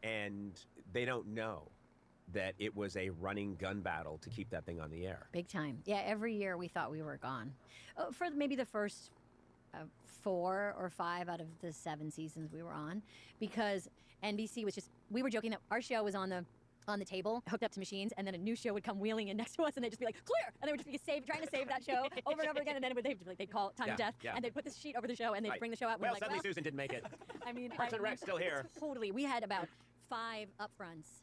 And they don't know that it was a running gun battle to keep that thing on the air. Big time. Yeah, every year we thought we were gone. For maybe the first 4 or 5 out of the 7 seasons we were on, because NBC was just, we were joking that our show was on the table, hooked up to machines, and then a new show would come wheeling in next to us, and they'd just be like, clear! And they would just be trying to save that show over and over again, and then they'd call it Time of Death, and they'd put this sheet over the show, and they'd bring the show out. Well, like, suddenly Susan didn't make it. I mean, Parks and Rec's still here. Totally. We had about 5 upfronts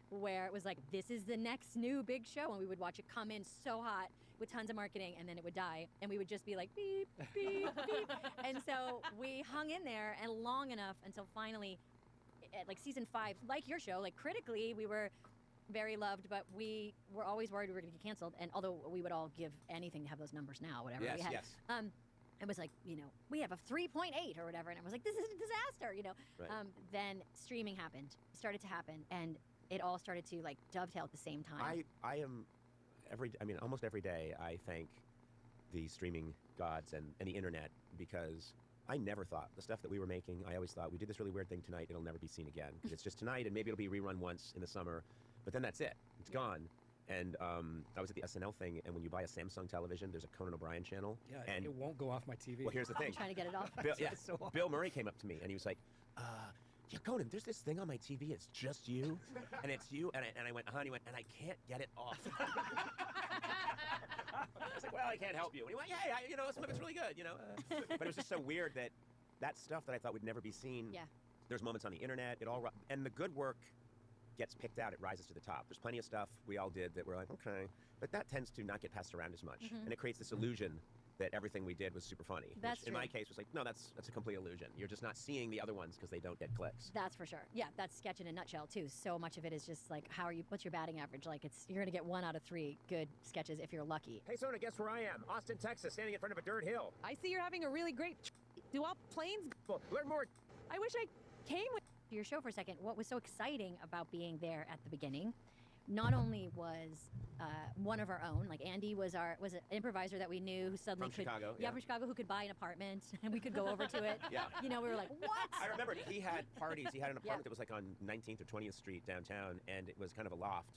where it was like, this is the next new big show, and we would watch it come in so hot with tons of marketing, and then it would die, and we would just be like, beep, beep, beep. And so we hung in there and long enough until finally, at like season 5, like your show, like critically, we were very loved, but we were always worried we were going to get canceled. And although we would all give anything to have those numbers now, whatever we had, it was like, we have a 3.8 or whatever, and I was like, this is a disaster, Right. Then streaming started to happen, and it all started to like dovetail at the same time. I am almost every day I thank the streaming gods and the internet, because I never thought the stuff that we were making, I always thought we did this really weird thing tonight, it'll never be seen again, because it's just tonight, and maybe it'll be rerun once in the summer, but then that's it. It's gone. And I was at the SNL thing, and when you buy a Samsung television, there's a Conan O'Brien channel. Yeah, and it won't go off my TV. Well, here's the thing. I'm trying to get it off. Bill Murray came up to me, and he was like, yeah, Conan, there's this thing on my TV, it's just you, and it's you, and I went, and he went, and I can't get it off. I was like, well, I can't help you. And he went, yeah, some of it's really good, But it was just so weird that stuff that I thought would never be seen, there's moments on the internet, and the good work gets picked out, it rises to the top. There's plenty of stuff we all did that we're like, okay, but that tends to not get passed around as much, and it creates this illusion that everything we did was super funny. That's which in my case was like, no, that's a complete illusion. You're just not seeing the other ones because they don't get clicks. That's for sure. Yeah, that's sketch in a nutshell too. So much of it is just like, what's your batting average? Like you're gonna get 1 out of 3 good sketches if you're lucky. Hey Sona, guess where I am? Austin, Texas, standing in front of a dirt hill. I see you're having a really great do all planes. Learn more. I wish I came with your show for a second. What was so exciting about being there at the beginning not only was one of our own, like Andy was an improviser that we knew who suddenly From could Chicago, yeah. from Chicago, who could buy an apartment and we could go over to it. Yeah. You know, we were like, what? I remember he had parties. He had an Yeah. apartment that was like on 19th or 20th Street downtown, and it was kind of a loft.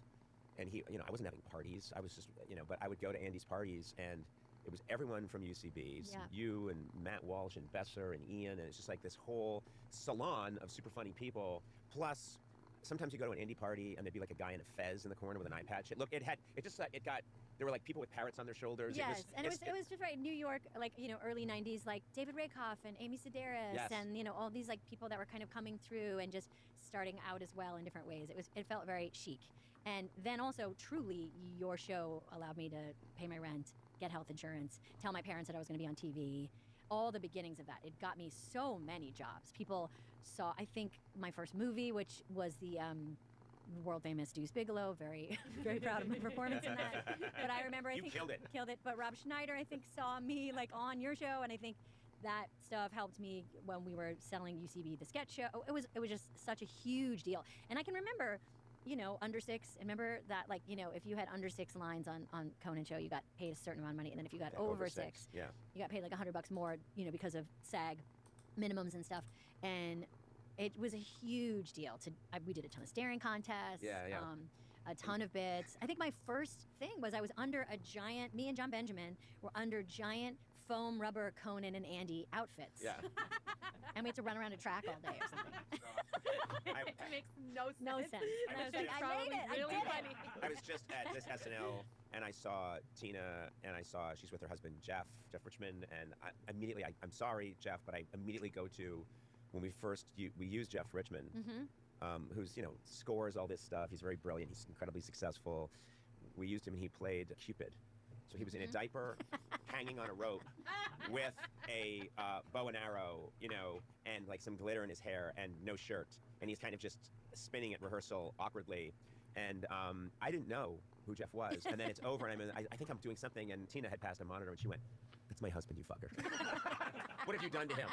And he, I wasn't having parties. I was just, but I would go to Andy's parties, and it was everyone from UCB, Yeah. you and Matt Walsh and Besser and Ian, and it's just like this whole salon of super funny people. Plus, sometimes you go to an Andy party, and there'd be like a guy in a fez in the corner with an eye patch. There were like people with parrots on their shoulders. Yes, and it was just right. New York, like early '90s, like David Rakoff and Amy Sedaris, Yes. and all these like people that were kind of coming through and just starting out as well in different ways. It felt very chic, and then also truly, your show allowed me to pay my rent, get health insurance, tell my parents that I was going to be on TV. All the beginnings of that. It got me so many jobs. People saw, I think, my first movie, which was the world famous Deuce Bigelow. Very, very proud of my performance in that. But I remember, I think killed it. Killed it. But Rob Schneider, I think, saw me like on your show, and I think that stuff helped me when we were selling UCB the sketch show. It was just such a huge deal. And I can remember, under 6. Remember that, like, if you had under 6 lines on Conan show, you got paid a certain amount of money, and then if you got over 6, yeah. you got paid like $100 more, because of SAG minimums and stuff. And it was a huge deal. We did a ton of staring contests. Yeah. A ton of bits. I think my first thing was I was under a giant. Me and John Benjamin were under giant foam rubber Conan and Andy outfits. Yeah. And we had to run around a track all day or something. It makes no sense. No sense. And I was like, I made it. Really I did funny. it. I was just at this SNL, and I saw Tina, and she's with her husband Jeff Richmond, and I'm sorry, Jeff, but I immediately go to when we used Jeff Richmond, who's scores all this stuff. He's very brilliant. He's incredibly successful. We used him, and he played Cupid. So he was in a diaper, hanging on a rope, with a bow and arrow, and like some glitter in his hair, and no shirt, and he's kind of just spinning at rehearsal awkwardly. And I didn't know who Jeff was, and then it's over, and I think I'm doing something, and Tina had passed a monitor, and she went, "That's my husband, you fucker. What have you done to him?"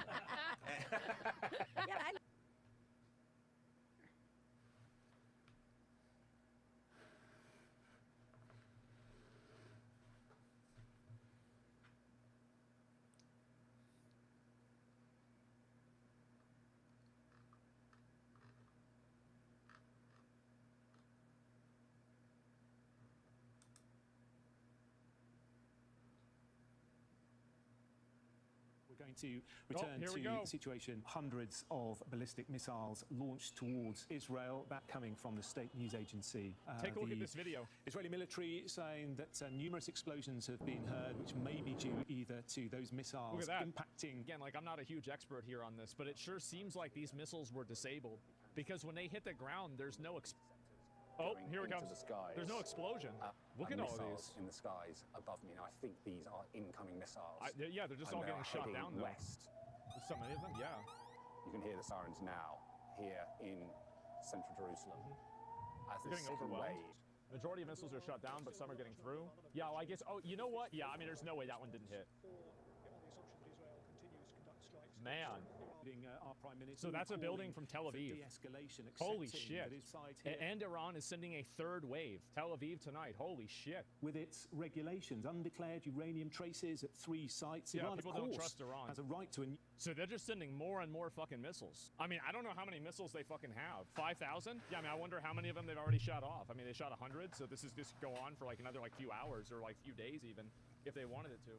We're going to return to the situation. Hundreds of ballistic missiles launched towards Israel, that coming from the state news agency. Take a look at this video. Israeli military saying that numerous explosions have been heard, which may be due either to those missiles Look at that. impacting. Again, like, I'm not a huge expert here on this, but it sure seems like these missiles were disabled because when they hit the ground, there's no oh, here it comes. There's no explosion. Look at all of these. In the skies above me. Now, I think these are incoming missiles. Yeah, they're just all getting shot down, though. West. So many of them, yeah. You can hear the sirens now here in central Jerusalem. As They're this getting second overwhelmed. wave. Majority of missiles are shot down, but some are getting through. Yeah, well, I guess. Oh, you know what? Yeah, I mean, there's no way that one didn't hit. Man. Our Prime Minister So that's a building from Tel Aviv. De-escalation, Holy accepting shit. that his side here- And Iran is sending a third wave. Tel Aviv tonight. Holy shit. with its regulations, undeclared uranium traces at 3 sites. Yeah, Iran, people of course, don't trust Iran. has a right to a So they're just sending more and more fucking missiles. I mean, I don't know how many missiles they fucking have. 5,000? Yeah, I mean, I wonder how many of them they've already shot off. I mean, they shot 100, so this is just go on for like another like few hours or like few days even, if they wanted it to.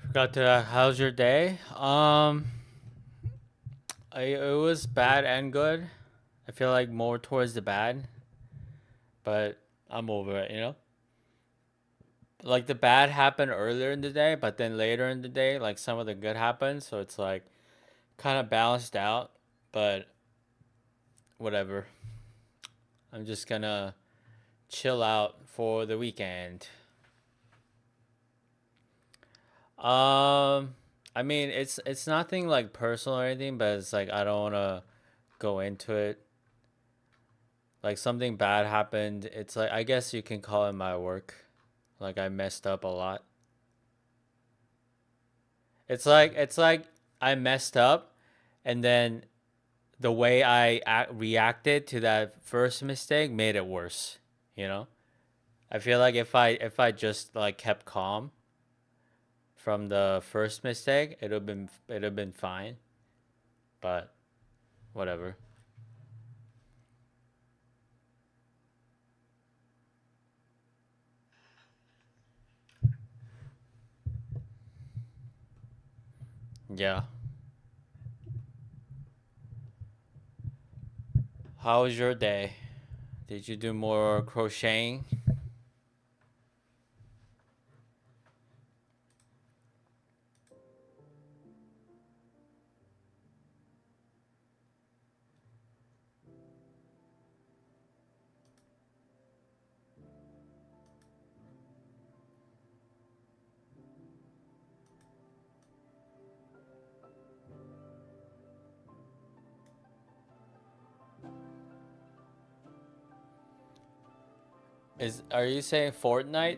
Forgot to. How's your day? It was bad and good. I feel like more towards the bad, but I'm over it. You know. Like the bad happened earlier in the day, but then later in the day, like some of the good happened, so it's like kind of balanced out. But whatever. I'm just gonna chill out for the weekend. I mean, it's nothing like personal or anything, but it's like I don't wanna go into it. Like something bad happened. It's like I guess you can call it my work. Like I messed up a lot. It's like I messed up, and then the way I reacted to that first mistake made it worse. You know, I feel like if I just like kept calm from the first mistake, it'd have been fine. But whatever. Yeah. How was your day? Did you do more crocheting? Are you saying Fortnite?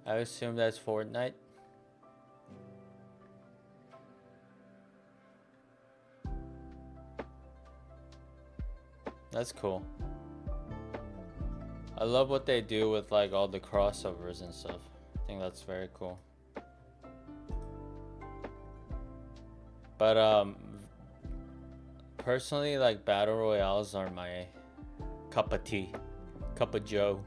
I assume that's Fortnite. That's cool. I love what they do with like all the crossovers and stuff. I think that's very cool. But personally, like battle royales are my cup of tea, cup of joe.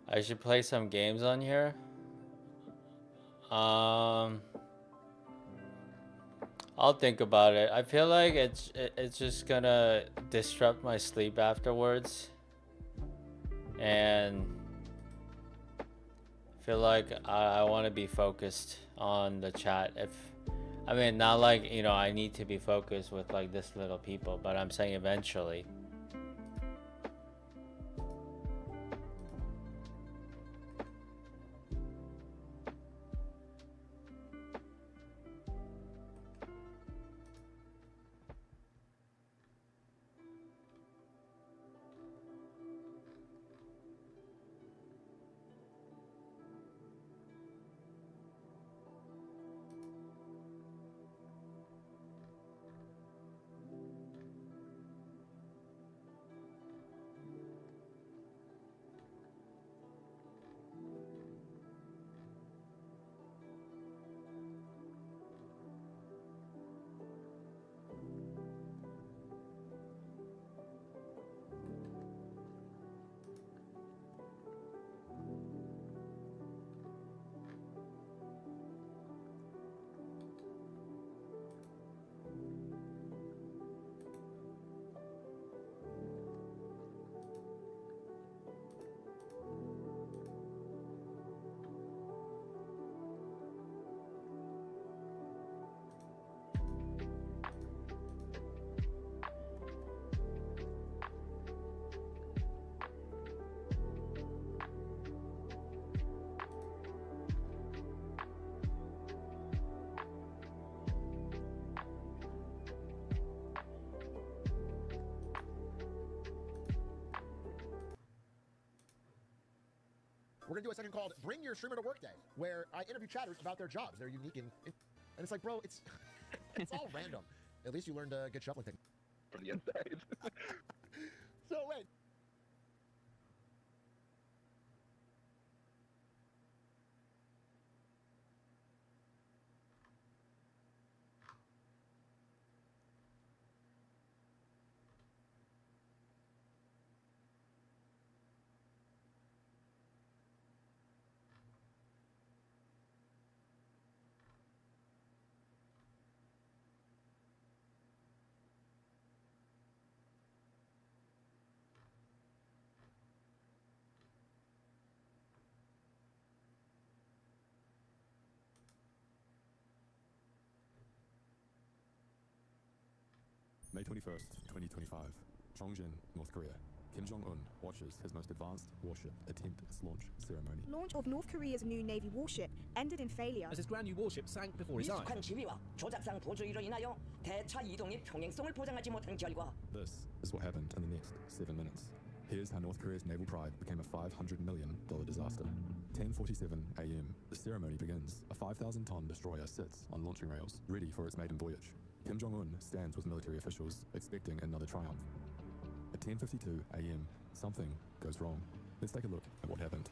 I should play some games on here. I'll think about it. I feel like it's just gonna disrupt my sleep afterwards, and I feel like I want to be focused on the chat. I mean, not like, you know, I need to be focused with like this little people, but I'm saying eventually. We're going to do a segment called Bring Your Streamer to Work Day, where I interview chatters about their jobs. They're unique and it's like, bro, it's it's all random. At least you learned a good shuffling thing. From the inside. So wait. May 21st, 2025. Chongjin, North Korea. Kim Jong-un watches his most advanced warship attempt its launch ceremony. Launch of North Korea's new Navy warship ended in failure as his brand new warship sank before his eyes. 미숙한 지휘와 조작상 도주의로 인하여 대차 이동의 평행성을 보장하지 못한 결과. This is what happened in the next 7 minutes. Here's how North Korea's naval pride became a $500 million disaster. 10:47 a.m. The ceremony begins. A 5,000-ton destroyer sits on launching rails, ready for its maiden voyage. Kim Jong-un stands with military officials, expecting another triumph. At 10:52 a.m., something goes wrong. Let's take a look at what happened.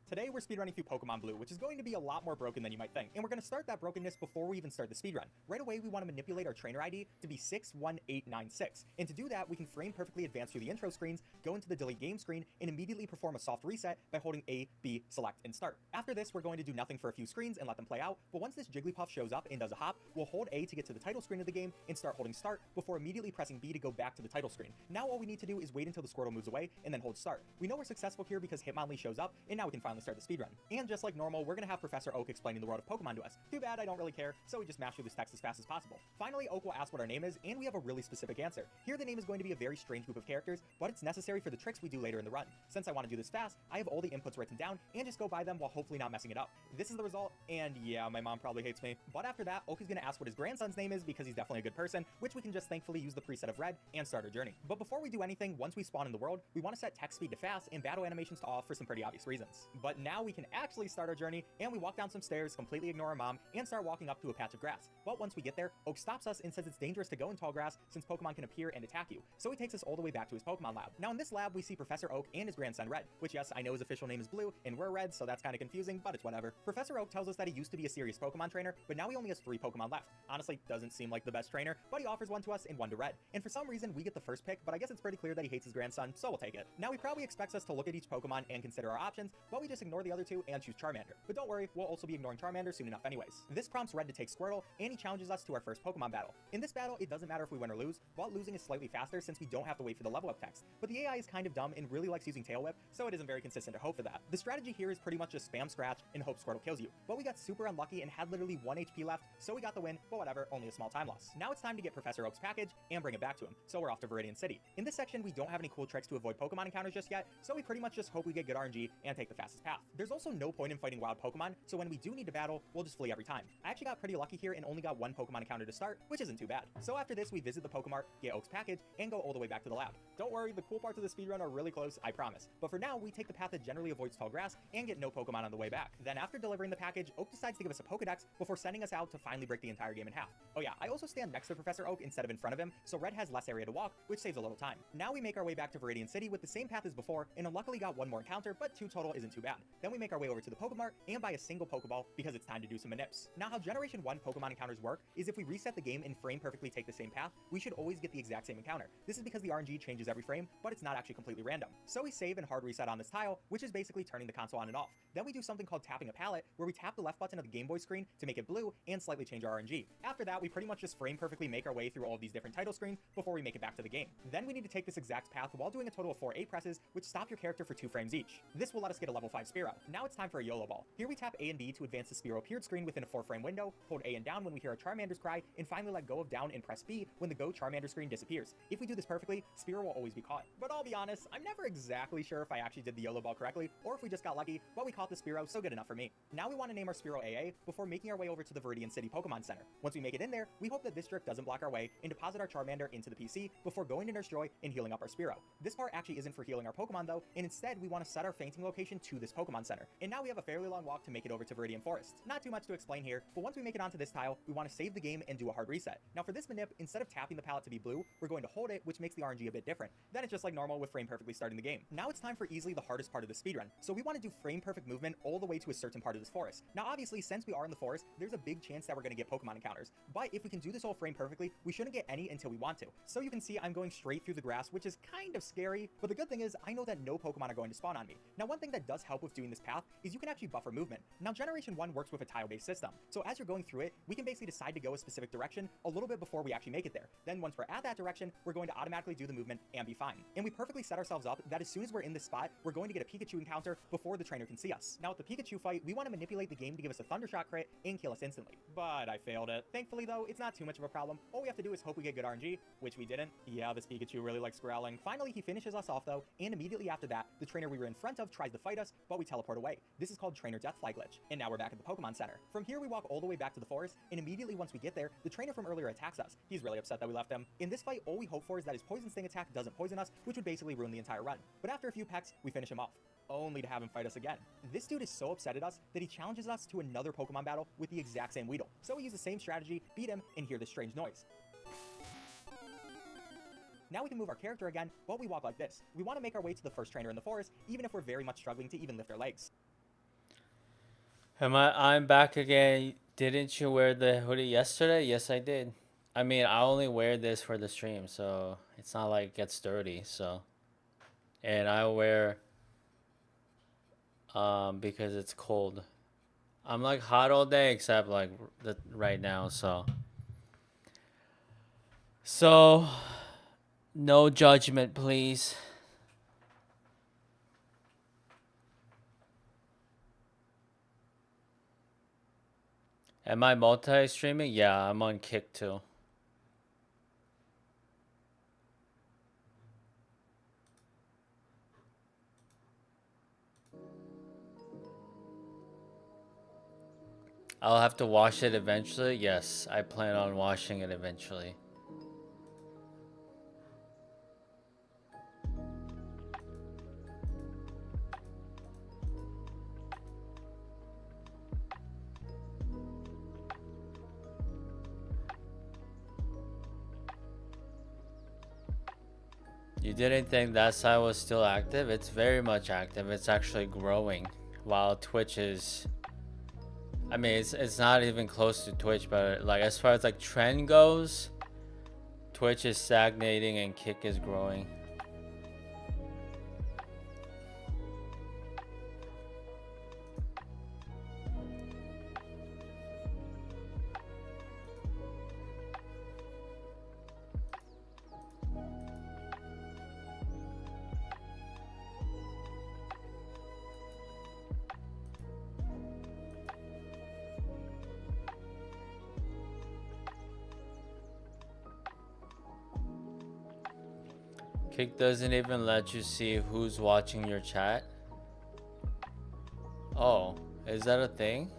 Today we're speedrunning through Pokemon Blue, which is going to be a lot more broken than you might think. And we're going to start that brokenness before we even start the speedrun. Right away, we want to manipulate our trainer ID to be 61896. And to do that, we can frame perfectly advance through the intro screens, go into the delete game screen, and immediately perform a soft reset by holding A, B, select, and start. After this, we're going to do nothing for a few screens and let them play out. But once this Jigglypuff shows up and does a hop, we'll hold A to get to the title screen of the game and start holding start before immediately pressing B to go back to the title screen. Now all we need to do is wait until the Squirtle moves away and then hold start. We know we're successful here because Hitmonlee shows up, and now we can finally start the speedrun. And just like normal, we're going to have Professor Oak explaining the world of Pokemon to us. Too bad, I don't really care, so we just mash through this text as fast as possible. Finally, Oak will ask what our name is, and we have a really specific answer. Here the name is going to be a very strange group of characters, but it's necessary for the tricks we do later in the run. Since I want to do this fast, I have all the inputs written down and just go by them while hopefully not messing it up. This is the result, and yeah, my mom probably hates me. But after that, Oak is going to ask what his grandson's name is because he's definitely a good person, which we can just thankfully use the preset of red and start our journey. But before we do anything, once we spawn in the world, we want to set text speed to fast and battle animations to off for some pretty obvious reasons. But now we can actually start our journey, and we walk down some stairs, completely ignore our mom, and start walking up to a patch of grass. But once we get there, Oak stops us and says it's dangerous to go in tall grass since Pokemon can appear and attack you. So he takes us all the way back to his Pokemon lab. Now in this lab, we see Professor Oak and his grandson Red, which yes, I know his official name is Blue, and we're Red, so that's kind of confusing, but it's whatever. Professor Oak tells us that he used to be a serious Pokemon trainer, but now he only has 3 Pokemon left. Honestly, doesn't seem like the best trainer, but he offers one to us and one to Red. And for some reason, we get the first pick, but I guess it's pretty clear that he hates his grandson, so we'll take it. Now he probably expects us to look at each Pokemon and consider our options, but we just ignore the other 2 and choose Charmander. But don't worry, we'll also be ignoring Charmander soon enough anyways. This prompts Red to take Squirtle, and he challenges us to our first Pokemon battle. In this battle, it doesn't matter if we win or lose, but losing is slightly faster since we don't have to wait for the level up text. But the AI is kind of dumb and really likes using Tail Whip, so it isn't very consistent to hope for that. The strategy here is pretty much just spam Scratch and hope Squirtle kills you. But we got super unlucky and had literally 1 HP left, so we got the win, but whatever, only a small time loss. Now it's time to get Professor Oak's package and bring it back to him, so we're off to Viridian City. In this section, we don't have any cool tricks to avoid Pokemon encounters just yet, so we pretty much just hope we get good RNG and take the fastest path. There's also no point in fighting wild Pokemon, so when we do need to battle, we'll just flee every time. I actually got pretty lucky here and only got 1 Pokemon encounter to start, which isn't too bad. So after this, we visit the Pokemart, get Oak's package, and go all the way back to the lab. Don't worry, the cool parts of the speedrun are really close, I promise. But for now, we take the path that generally avoids tall grass and get no Pokemon on the way back. Then after delivering the package, Oak decides to give us a Pokedex before sending us out to finally break the entire game in half. Oh yeah, I also stand next to Professor Oak instead of in front of him, so Red has less area to walk, which saves a little time. Now we make our way back to Viridian City with the same path as before, and luckily got 1 more encounter, but 2 total isn't too bad. Then we make our way over to the Pokemart and buy a single Pokeball because it's time to do some manips. Now how Generation 1 Pokemon encounters work is if we reset the game and frame perfectly take the same path, we should always get the exact same encounter. This is because the RNG changes every frame, but it's not actually completely random. So we save and hard reset on this tile, which is basically turning the console on and off. Then we do something called tapping a palette, where we tap the left button of the Game Boy screen to make it blue and slightly change our RNG. After that, we pretty much just frame perfectly make our way through all of these different title screens before we make it back to the game. Then we need to take this exact path while doing a total of 4 A presses, which stop your character for 2 frames each. This will let us get a level 5 Spearow. Now it's time for a YOLO Ball. Here we tap A and B to advance the Spearow appeared screen within a 4-frame window, hold A and down when we hear a Charmander's cry, and finally let go of down and press B when the Go Charmander screen disappears. If we do this perfectly, Spearow will always be caught. But I'll be honest, I'm never exactly sure if I actually did the YOLO Ball correctly, or if we just got lucky, but we caught the Spearow, so good enough for me. Now we want to name our Spearow AA before making our way over to the Viridian City Pokemon Center. Once we make it in there, we hope that this trick doesn't block our way and deposit our Charmander into the PC before going to Nurse Joy and healing up our Spearow. This part actually isn't for healing our Pokemon though, and instead we want to set our fainting location to this Pokemon Center. And now we have a fairly long walk to make it over to Viridian Forest. Not too much to explain here, but once we make it onto this tile, we want to save the game and do a hard reset. Now for this manip, instead of tapping the palette to be blue, we're going to hold it, which makes the RNG a bit different. different. Then it's just like normal with frame perfectly starting the game. Now it's time for easily the hardest part of the speedrun. So we want to do frame perfect movement all the way to a certain part of this forest. Now obviously, since we are in the forest, there's a big chance that we're going to get Pokemon encounters. But if we can do this all frame perfectly, we shouldn't get any until we want to. So you can see I'm going straight through the grass, which is kind of scary. But the good thing is I know that no Pokemon are going to spawn on me. Now one thing that does help with doing this path is you can actually buffer movement. Now Generation 1 works with a tile-based system. So as you're going through it, we can basically decide to go a specific direction a little bit before we actually make it there. Then once we're at that direction, we're going to automatically do the movement and be fine. And we perfectly set ourselves up that as soon as we're in this spot, we're going to get a Pikachu encounter before the trainer can see us. Now with the Pikachu fight, we want to manipulate the game to give us a Thundershot crit and kill us instantly. But I failed it. Thankfully though, it's not too much of a problem. All we have to do is hope we get good RNG, which we didn't. Yeah, this Pikachu really likes growling. Finally, he finishes us off though, and immediately after that, the trainer we were in front of tries to fight us, but we teleport away. This is called Trainer Deathfly Glitch. And now we're back at the Pokemon Center. From here, we walk all the way back to the forest, and immediately once we get there, the trainer from earlier attacks us. He's really upset that we left him. In this fight, all we hope for is that his Poison Sting attack doesn't poison us, which would basically ruin the entire run. But after a few pecks, we finish him off, only to have him fight us again. This dude is so upset at us that he challenges us to another Pokemon battle with the exact same Weedle. So we use the same strategy, beat him, and hear this strange noise. Now we can move our character again, but we walk like this. We want to make our way to the first trainer in the forest, even if we're very much struggling to even lift our legs. I'm back again. Didn't you wear the hoodie yesterday? Yes, I did. I mean, I only wear this for the stream, so it's not like it gets dirty, so. And I wear because it's cold. I'm like hot all day except like right now, so. So, no judgment, please. Am I multi-streaming? Yeah, I'm on Kick too. I'll have to wash it eventually. Yes, I plan on washing it eventually. You didn't think that side was still active? It's very much active. It's actually growing, while Twitch is, I mean, it's not even close to Twitch, but like as far as like trend goes, Twitch is stagnating and Kick is growing. Kick doesn't even let you see who's watching your chat. Oh, is that a thing?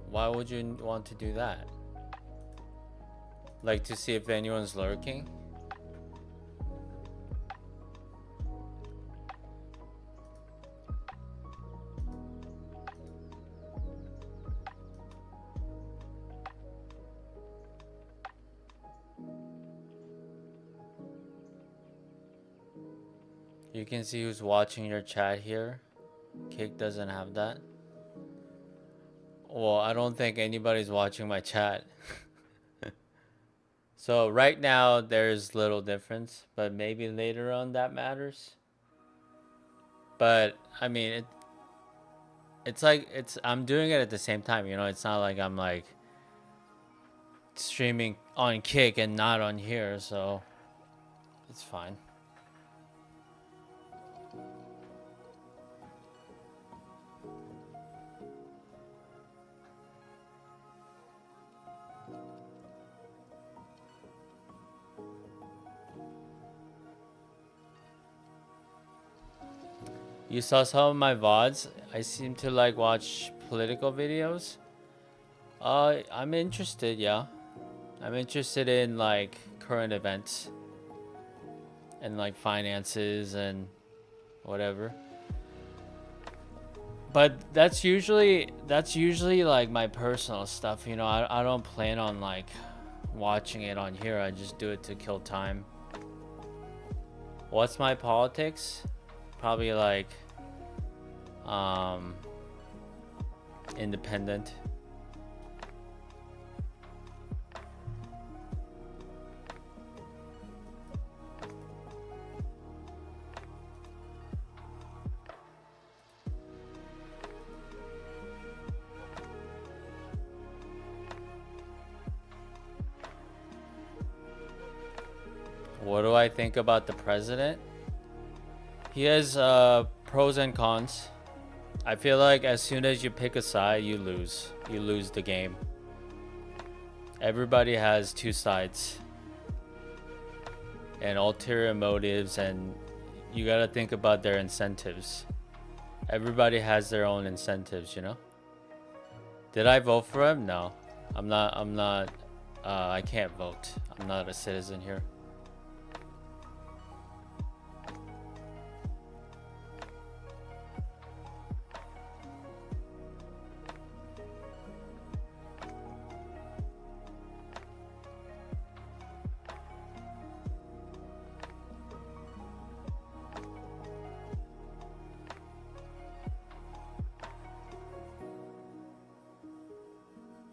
Why would you want to do that? Like to see if anyone's lurking? You can see who's watching your chat here. Kick doesn't have that. Well, I don't think anybody's watching my chat. So right now there's little difference, but maybe later on that matters. But I mean, it's like I'm doing it at the same time, you know. It's not like I'm like streaming on Kick and not on here, so it's fine. You saw some of my VODs. I seem to like watch political videos. I'm interested, yeah. I'm interested in like current events and like finances and whatever. But that's usually like my personal stuff, you know. I don't plan on like watching it on here. I just do it to kill time. What's my politics? Probably like independent. What do I think about the president? He has pros and cons. I feel like as soon as you pick a side, you lose. You lose the game. Everybody has two sides and ulterior motives, and you gotta think about their incentives. Everybody has their own incentives, you know? Did I vote for him? No. I'm not, I can't vote. I'm not a citizen here.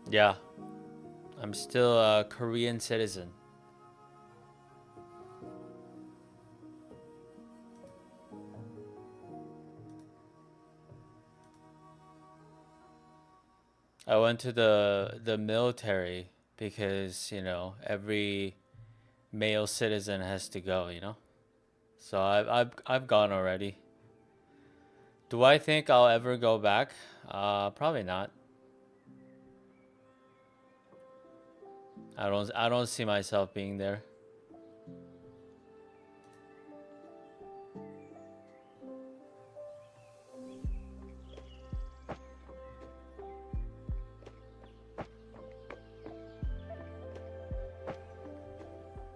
Yeah, I'm still a Korean citizen. I went to the military because, you know, every male citizen has to go, you know? So I've gone already. Do I think I'll ever go back? Probably not. I don't see myself being there.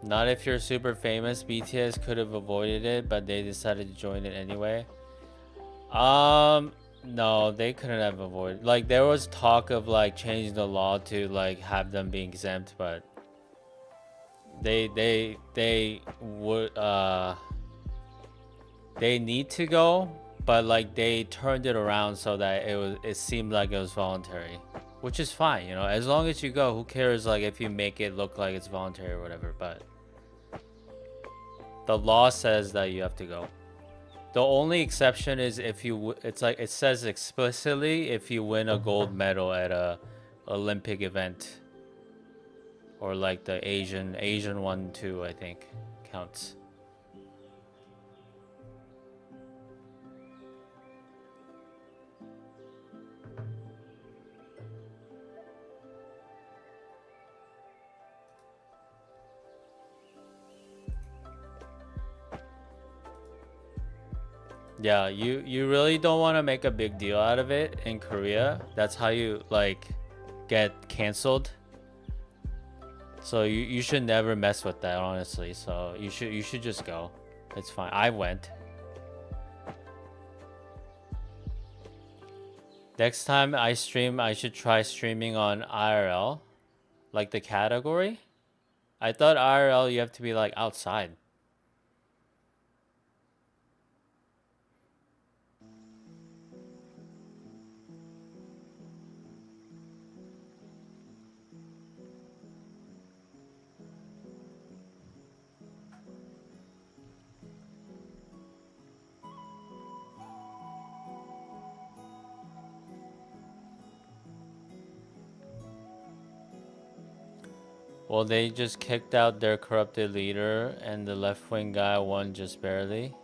Not if you're super famous. BTS could have avoided it, but they decided to join it anyway. No, they couldn't have avoided. Like, there was talk of like changing the law to like have them be exempt, but they would they need to go, but like they turned it around so that it seemed like it was voluntary, which is fine, you know, as long as you go. Who cares like if you make it look like it's voluntary or whatever? But the law says that you have to go. The only exception is if you, it's like it says explicitly if you win a gold medal at a Olympic event, or like the Asian one too, I think counts. Yeah, you really don't want to make a big deal out of it in Korea. That's how you like get canceled. So you should never mess with that, honestly. So you should just go. It's fine. I went. Next time I stream, I should try streaming on IRL, like the category. I thought IRL you have to be like outside. Well, they just kicked out their corrupted leader, and the left-wing guy won just barely.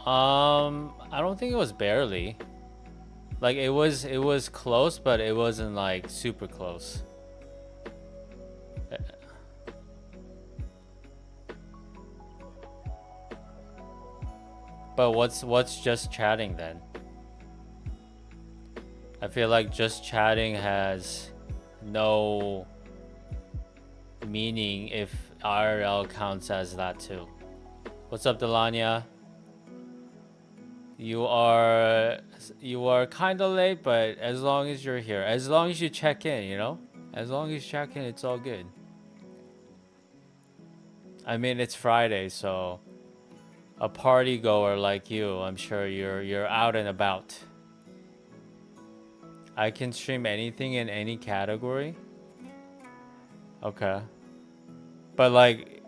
I don't think it was barely. Like it was close, but it wasn't like super close. But what's just chatting then? I feel like just chatting has no meaning if IRL counts as that too. What's up, Delania? You are kind of late, but as long as you're here, as long as you check in, you know, as long as you check in, it's all good. I mean, it's Friday, so a party goer like you, I'm sure you're out and about. I can stream anything in any category. Okay. But like,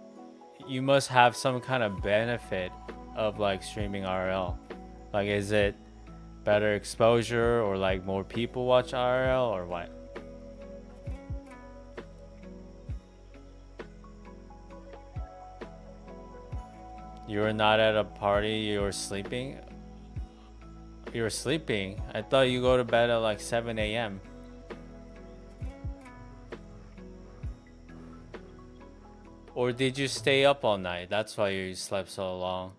you must have some kind of benefit of like streaming RL. Like, is it better exposure or like more people watch RL or what? You were not at a party, you were sleeping? You were sleeping? I thought you go to bed at like 7 a.m. Or did you stay up all night? That's why you slept so long.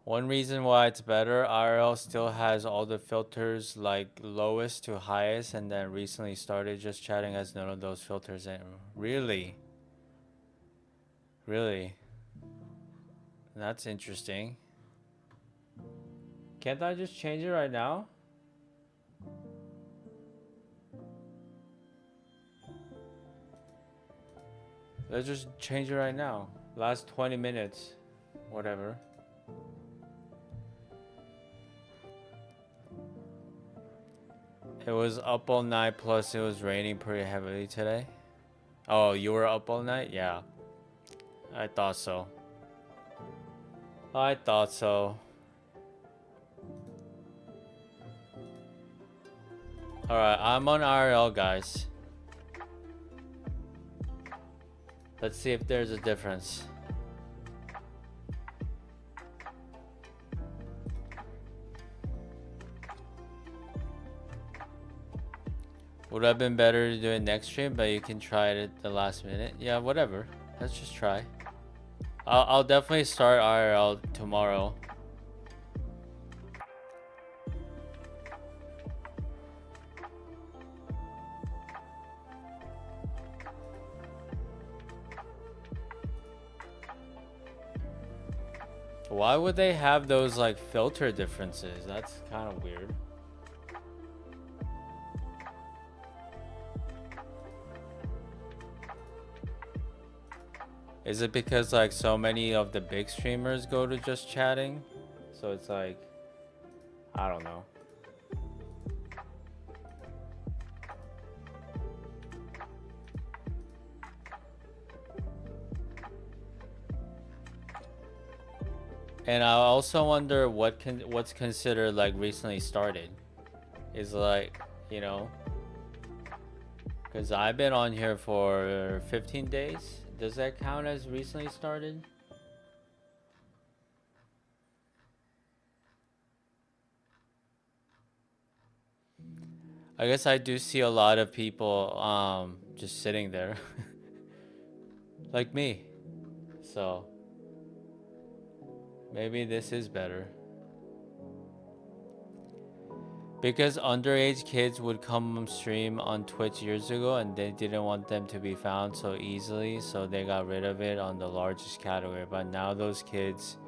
One reason why it's better, RL still has all the filters like lowest to highest, and then recently started just chatting has none of those filters in. Really? Really? That's interesting. Can't I just change it right now? Let's just change it right now. Last 20 minutes. Whatever. It was up all night, plus it was raining pretty heavily today. Oh, you were up all night? Yeah. I thought so. I thought so. Alright, I'm on RL, guys. Let's see if there's a difference. Would have been better to do it next stream, but you can try it at the last minute. Yeah, whatever. Let's just try. I'll definitely start RL tomorrow. Why would they have those like filter differences? That's kind of weird. Is it because like so many of the big streamers go to just chatting? So it's like, I don't know. And I also wonder what's considered like recently started. Is like, you know, because I've been on here for 15 days. Does that count as recently started? I guess I do see a lot of people just sitting there like me. So maybe this is better. Because underage kids would come stream on Twitch years ago and they didn't want them to be found so easily, so they got rid of it on the largest category. But now those kids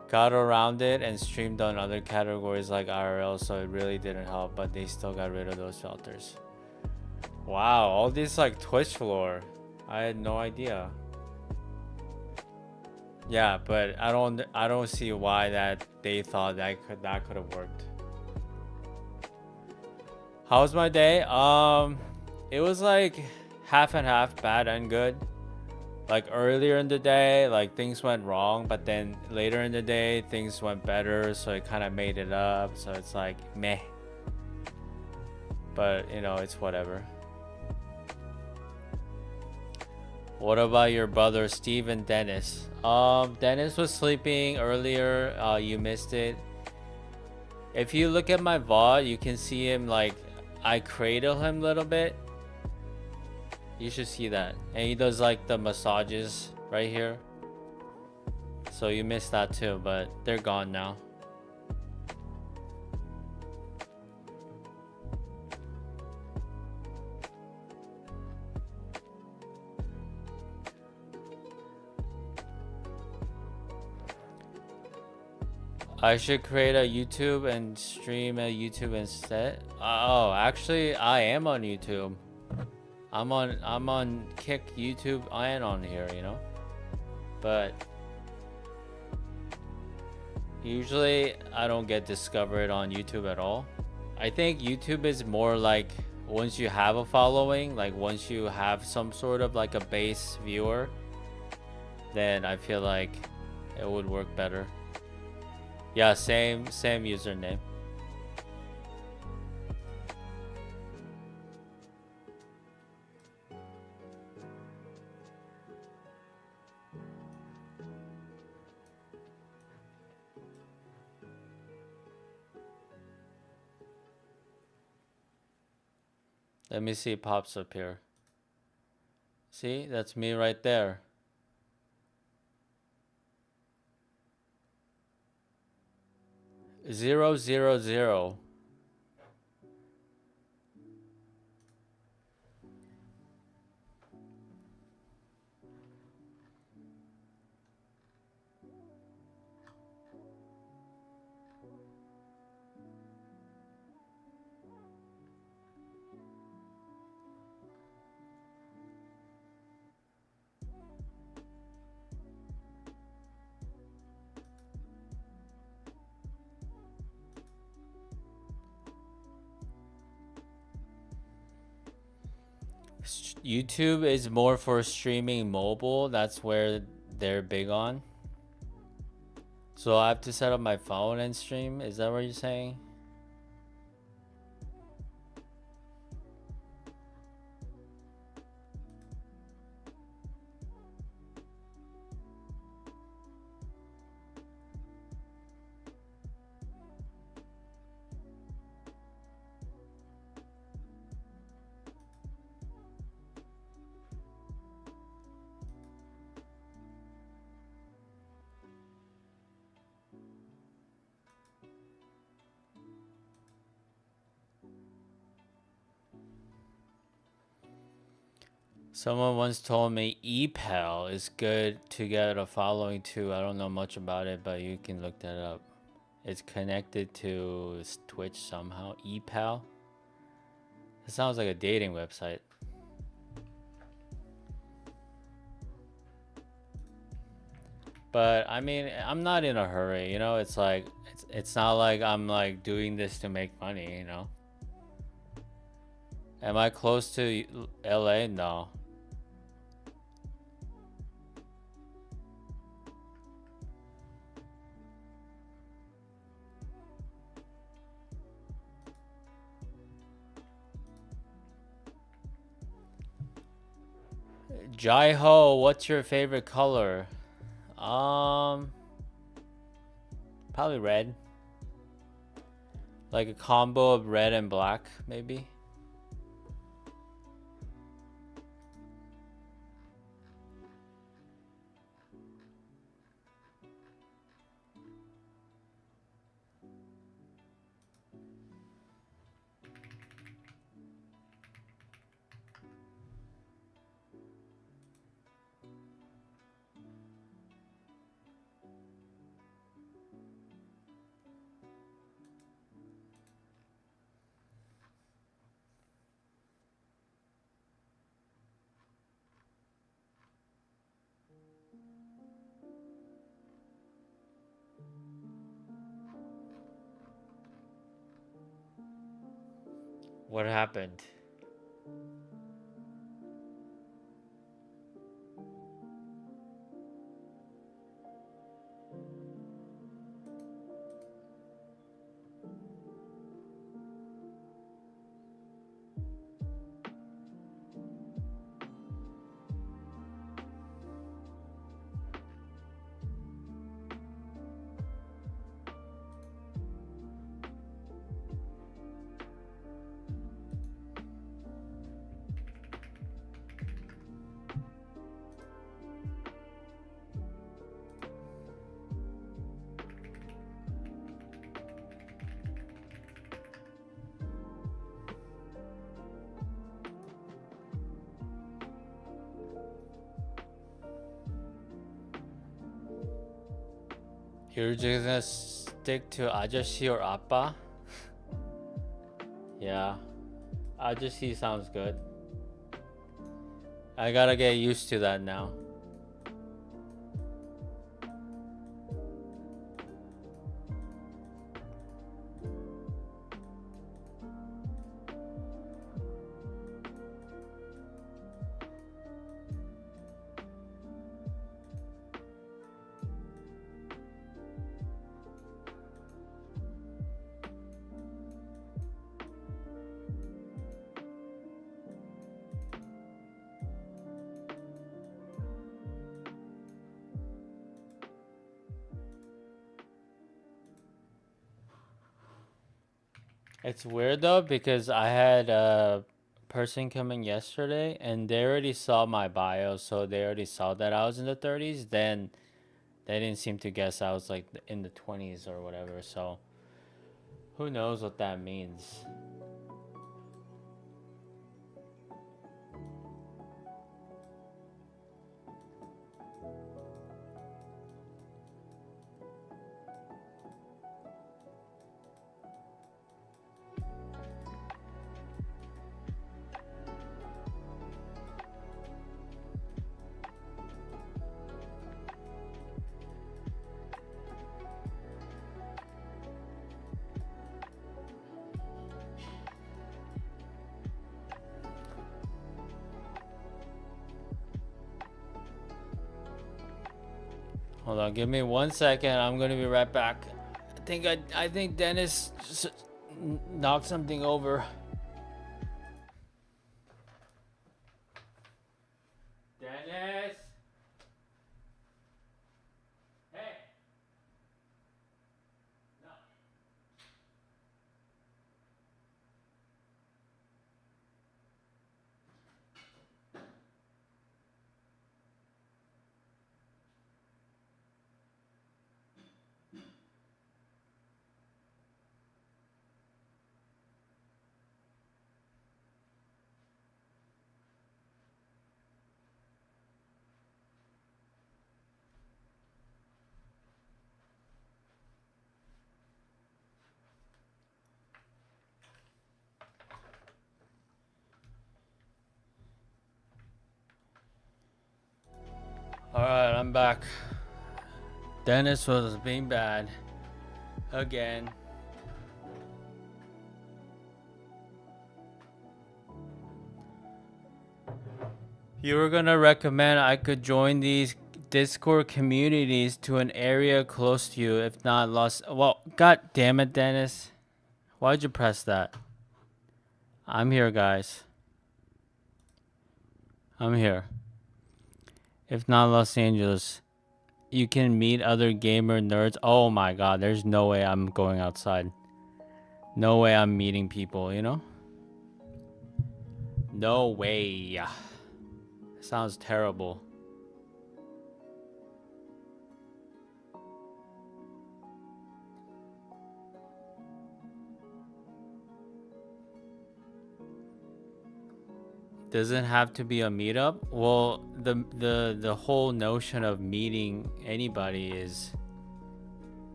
got around it and streamed on other categories like IRL, so it really didn't help, but they still got rid of those filters. Wow, all this like Twitch lore. I had no idea. Yeah, but I don't see why that they thought that could have worked. How was my day? It was like half and half, bad and good. Like earlier in the day, like things went wrong, but then later in the day, things went better, so it kind of made it up. So it's like meh. But you know, it's whatever. What about your brother Steve and Dennis? Dennis was sleeping earlier. You missed it. If you look at my VOD, you can see him like I cradle him a little bit. You should see that. And he does like the massages right here. So you missed that too, but they're gone now. I should create a YouTube and stream a YouTube instead. Oh, actually, I am on YouTube. I'm on Kick, YouTube, and on here, you know. But usually, I don't get discovered on YouTube at all. I think YouTube is more like once you have a following, like once you have some sort of like a base viewer, then I feel like it would work better. Yeah, same username. Let me see, it pops up here. See, that's me right there. Zero, zero, zero. YouTube is more for streaming mobile. That's where they're big on. So I have to set up my phone and stream. Is that what you're saying? Someone once told me ePal is good to get a following to. I don't know much about it, but you can look that up. It's connected to Twitch somehow. ePal? It sounds like a dating website. But I mean, I'm not in a hurry, you know. It's like it's not like I'm like doing this to make money, you know. Am I close to LA? No. Jai Ho, what's your favorite color? Probably red. Like a combo of red and black, maybe. What happened? You're just gonna stick to 아저씨 or 아빠. Yeah, 아저씨 sounds good. I gotta get used to that now. It's weird though because I had a person come in yesterday and they already saw my bio, so they already saw that I was in the 30s. Then they didn't seem to guess I was like in the 20s or whatever. So who knows what that means? Hold on, give me 1 second. I'm gonna be right back. I think Dennis just knocked something over. Dennis. Hey. No. Alright, I'm back. Dennis was being bad. Again. You were gonna recommend I could join these Discord communities to an area close to you, if not Los... Well, god damn it, Dennis. Why'd you press that? I'm here, guys. I'm here. If not Los Angeles, you can meet other gamer nerds. Oh my god, there's no way I'm going outside. No way I'm meeting people, you know? No way. Sounds terrible. Doesn't have to be a meetup. Well, the whole notion of meeting anybody is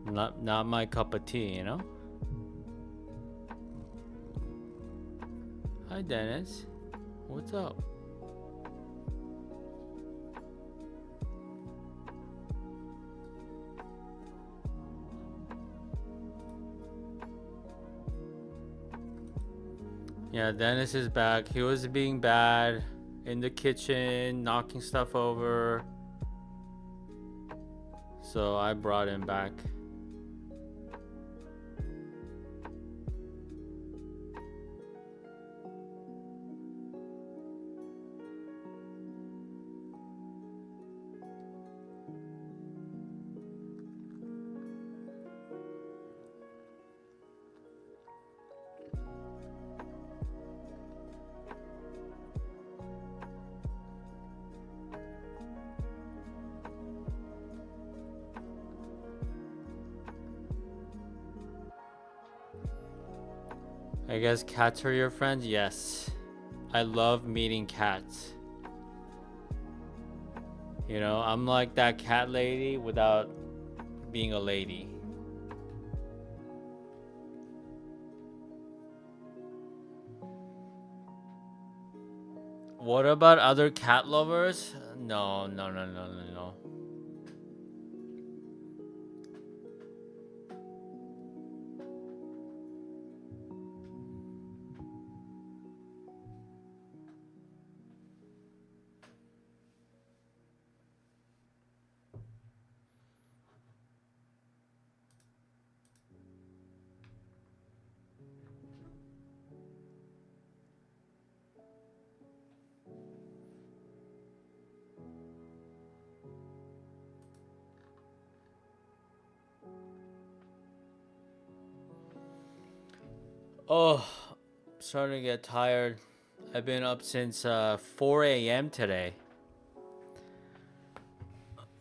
not my cup of tea, you know? Hi Dennis. What's up? Yeah, Dennis is back. He was being bad in the kitchen, knocking stuff over. So I brought him back. I guess cats are your friends? Yes. I love meeting cats. You know, I'm like that cat lady without being a lady. What about other cat lovers? No. Oh, starting to get tired. I've been up since 4 a.m. today.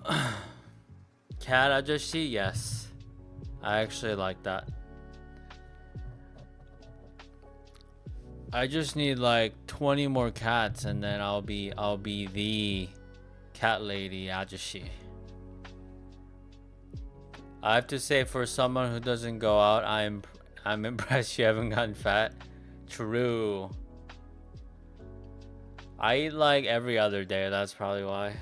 Cat ajashi, yes. I actually like that. I just need like 20 more cats and then I'll be the cat lady ajashi. I have to say, for someone who doesn't go out, I'm impressed you haven't gotten fat. True. I eat like every other day, that's probably why.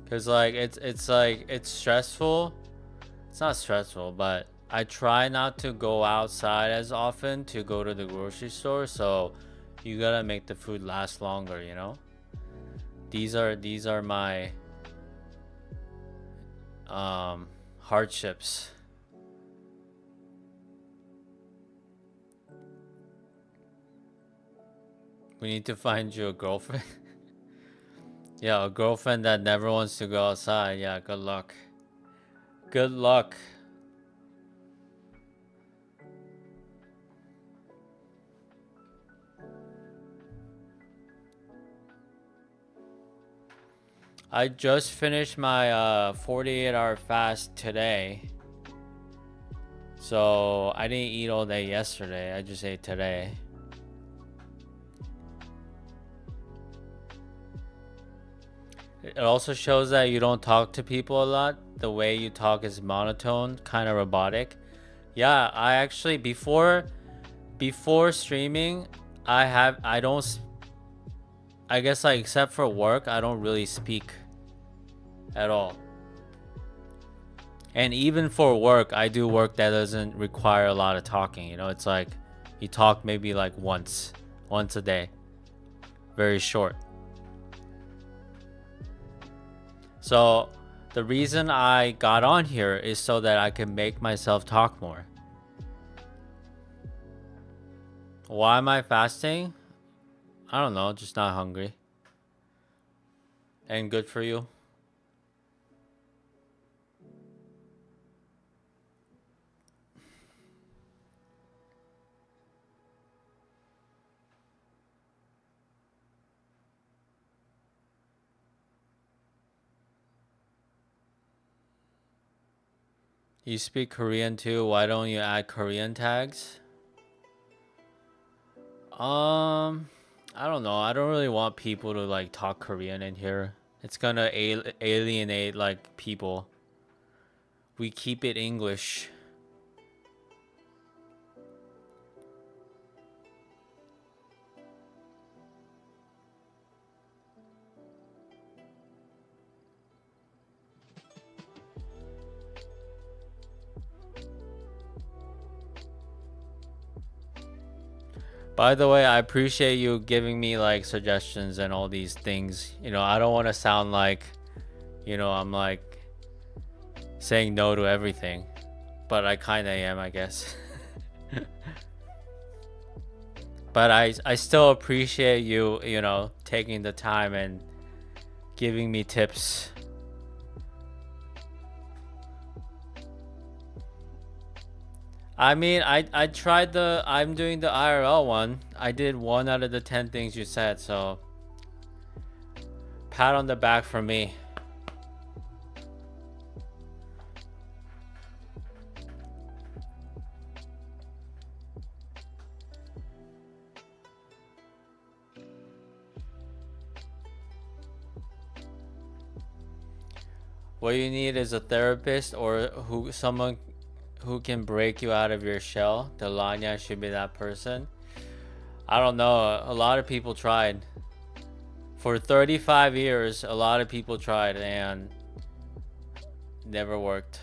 Cause like it's stressful. It's not stressful, but I try not to go outside as often to go to the grocery store, so you gotta make the food last longer, you know? These are my hardships. We need to find you a girlfriend. Yeah, a girlfriend that never wants to go outside. Yeah, good luck. Good luck. I just finished my 48-hour fast today. So I didn't eat all day yesterday. I just ate today. It also shows that you don't talk to people a lot. The way you talk is monotone, kind of robotic. Yeah, I actually before streaming, I guess like except for work, I don't really speak at all. And even for work, I do work that doesn't require a lot of talking. You know, it's like you talk maybe like once a day. Very short. So the reason I got on here is so that I can make myself talk more. Why am I fasting? I don't know, just not hungry. And good for you. You speak Korean too, why don't you add Korean tags? I don't know. I don't really want people to like talk Korean in here. It's gonna alienate like people. We keep it English. By the way, I appreciate you giving me like suggestions and all these things. You know, I don't want to sound like, you know, I'm like saying no to everything, but I kind of am, I guess. But I still appreciate you, you know, taking the time and giving me tips. I mean, I tried I'm doing the IRL one. I did 1 out of the 10 things you said, so pat on the back for me. What you need is a therapist or someone who can break you out of your shell. Delania should be that person. I don't know. A lot of people tried. For 35 years, a lot of people tried and never worked.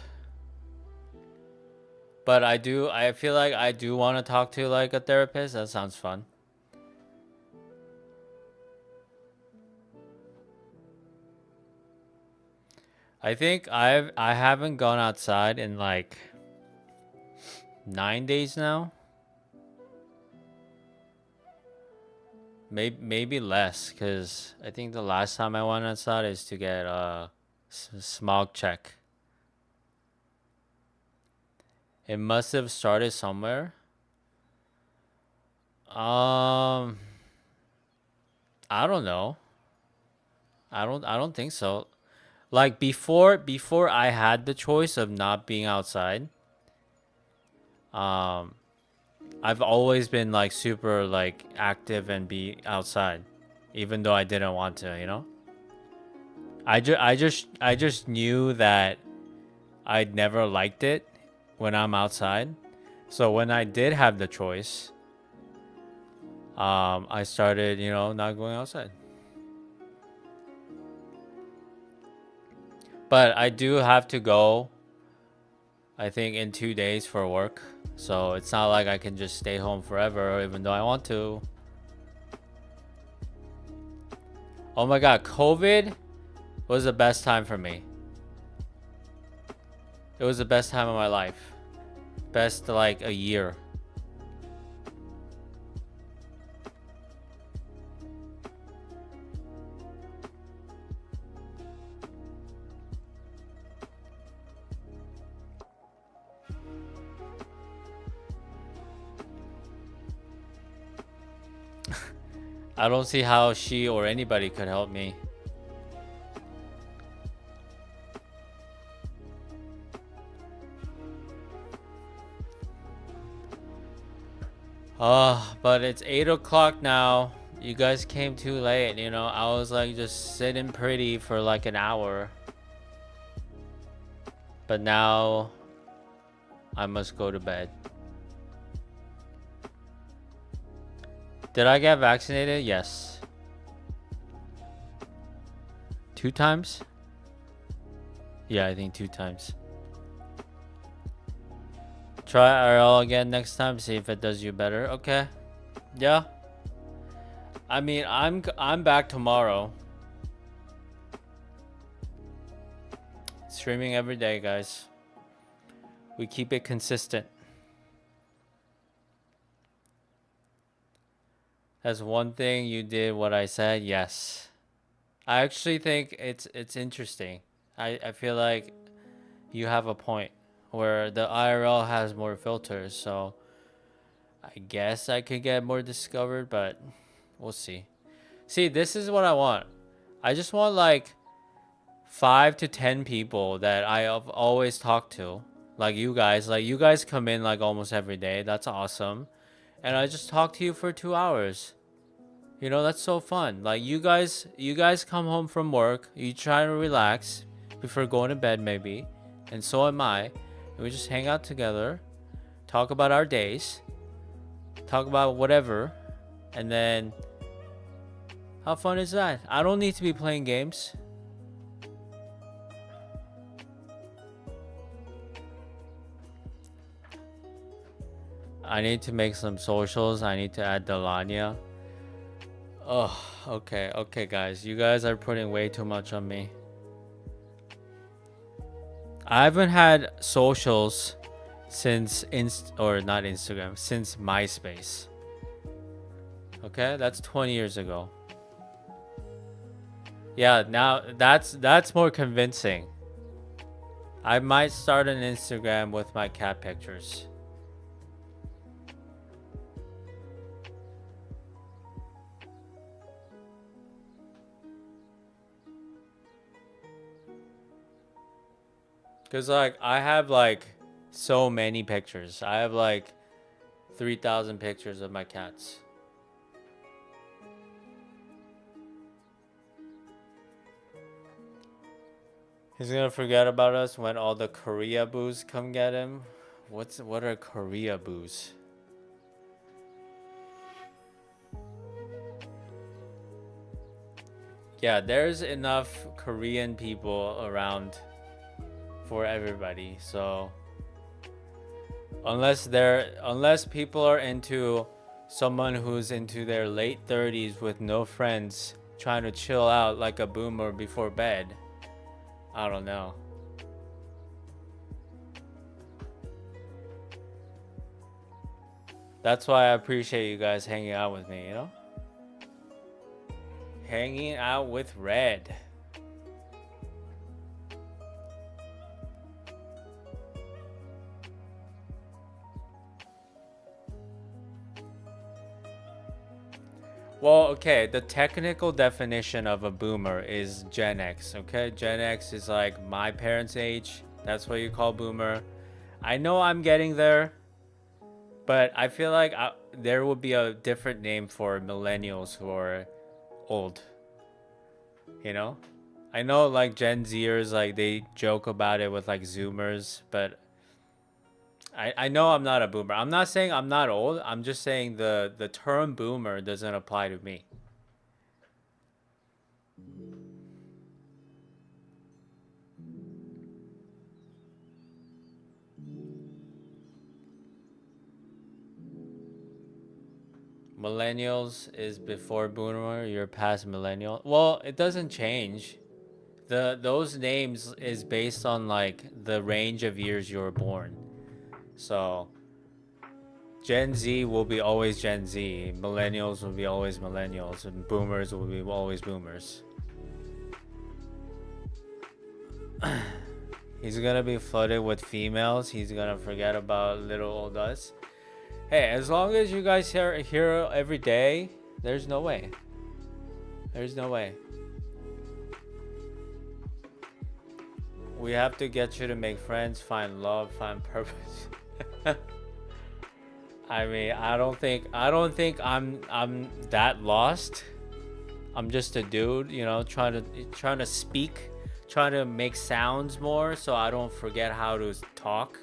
But I feel like I do want to talk to like a therapist. That sounds fun. I think I haven't gone outside in like 9 days now. Maybe less, because I think the last time I went outside is to get a smog check. It must have started somewhere. I don't know. I don't think so. Like before I had the choice of not being outside, I've always been like super like active and be outside, even though I didn't want to, you know? I just knew that I'd never liked it when I'm outside. So when I did have the choice, I started, you know, not going outside. But I do have to go, I think, in 2 days for work. So it's not like I can just stay home forever, even though I want to. Oh my god, COVID was the best time for me. It was the best time of my life. Best, like, a year. I don't see how she or anybody could help me. But it's 8 o'clock now. You guys came too late, you know. I was like just sitting pretty for like an hour. But now I must go to bed. Did I get vaccinated? Yes. 2 times? Yeah, I think 2 times. Try IRL again next time, see if it does you better. Okay. Yeah. I mean, I'm back tomorrow. Streaming every day, guys. We keep it consistent. That's one thing you did what I said. Yes. I actually think it's interesting. I feel like you have a point where the IRL has more filters, so I guess I could get more discovered, but we'll see. See, this is what I want. I just want like 5 to 10 people that I've always talked to, like you guys. Like you guys come in like almost every day. That's awesome. And I just talk to you for 2 hours. You know, that's so fun. Like you guys come home from work, you try to relax before going to bed maybe, and so am I. And we just hang out together, talk about our days, talk about whatever, and then how fun is that? I don't need to be playing games. I need to make some socials. I need to add Delania. Oh, okay, guys. You guys are putting way too much on me. I haven't had socials since since MySpace. Okay, that's 20 years ago. Yeah, now that's more convincing. I might start an Instagram with my cat pictures. Cause like I have like so many pictures. I have like 3,000 pictures of my cats. He's gonna forget about us when all the Korea boos come get him. What are Korea boos? Yeah, there's enough Korean people around for everybody. So unless people are into someone who's into their late 30s with no friends trying to chill out like a boomer before bed, I don't know. That's why I appreciate you guys hanging out with me, you know? Hanging out with Red. Well, okay, the technical definition of a boomer is Gen X, okay? Gen X is like my parents' age. That's what you call boomer. I know I'm getting there, but I feel like there would be a different name for millennials who are old. You know? I know like Gen Zers, like they joke about it with like Zoomers, but I know I'm not a boomer. I'm not saying I'm not old. I'm just saying the term boomer doesn't apply to me. Millennials is before boomer, you're past millennial. Well, it doesn't change. Those names is based on like the range of years you were born. So Gen Z will be always Gen Z, millennials will be always millennials, and boomers will be always boomers. He's gonna be flooded with females. He's gonna forget about little old us. Hey, as long as you guys are here every day, there's no way. There's no way. We have to get you to make friends, find love, find purpose. I mean, I don't think I'm that lost. I'm just a dude, you know, trying to speak, trying to make sounds more so I don't forget how to talk.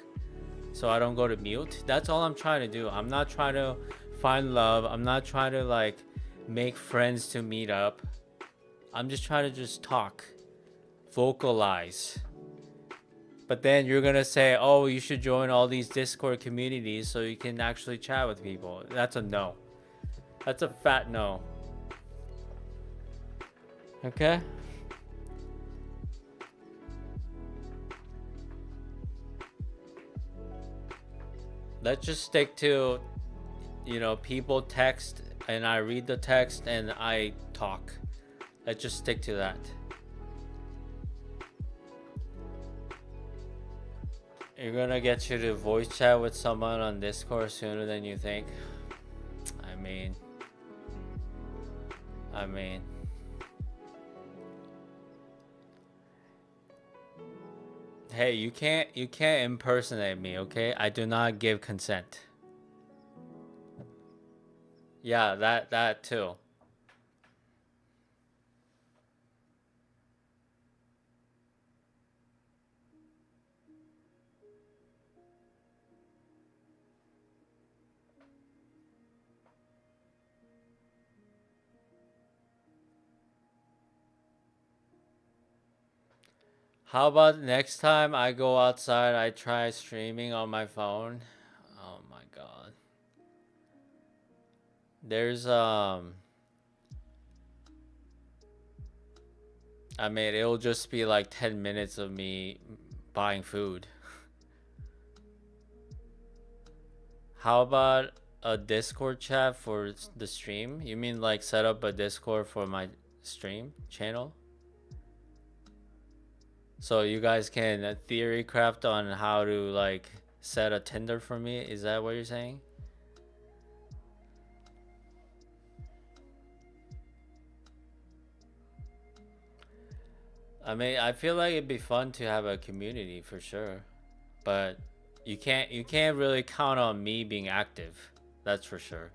So I don't go to mute. That's all I'm trying to do. I'm not trying to find love. I'm not trying to like make friends to meet up. I'm just trying to just talk, vocalize. But then you're gonna say, oh, you should join all these Discord communities so you can actually chat with people. That's a no. That's a fat no. Okay? Let's just stick to, you know, people text and I read the text and I talk. Let's just stick to that. You're gonna get you to voice chat with someone on Discord sooner than you think. I mean, hey, you can't impersonate me, okay? I do not give consent. Yeah, that too. How about next time I go outside, I try streaming on my phone? Oh my god. There's I mean, it'll just be like 10 minutes of me buying food. How about a Discord chat for the stream? You mean like set up a Discord for my stream channel? So you guys can theory craft on how to like set a Tinder for me? Is that what you're saying? I mean, I feel like it'd be fun to have a community for sure, but you can't really count on me being active. That's for sure.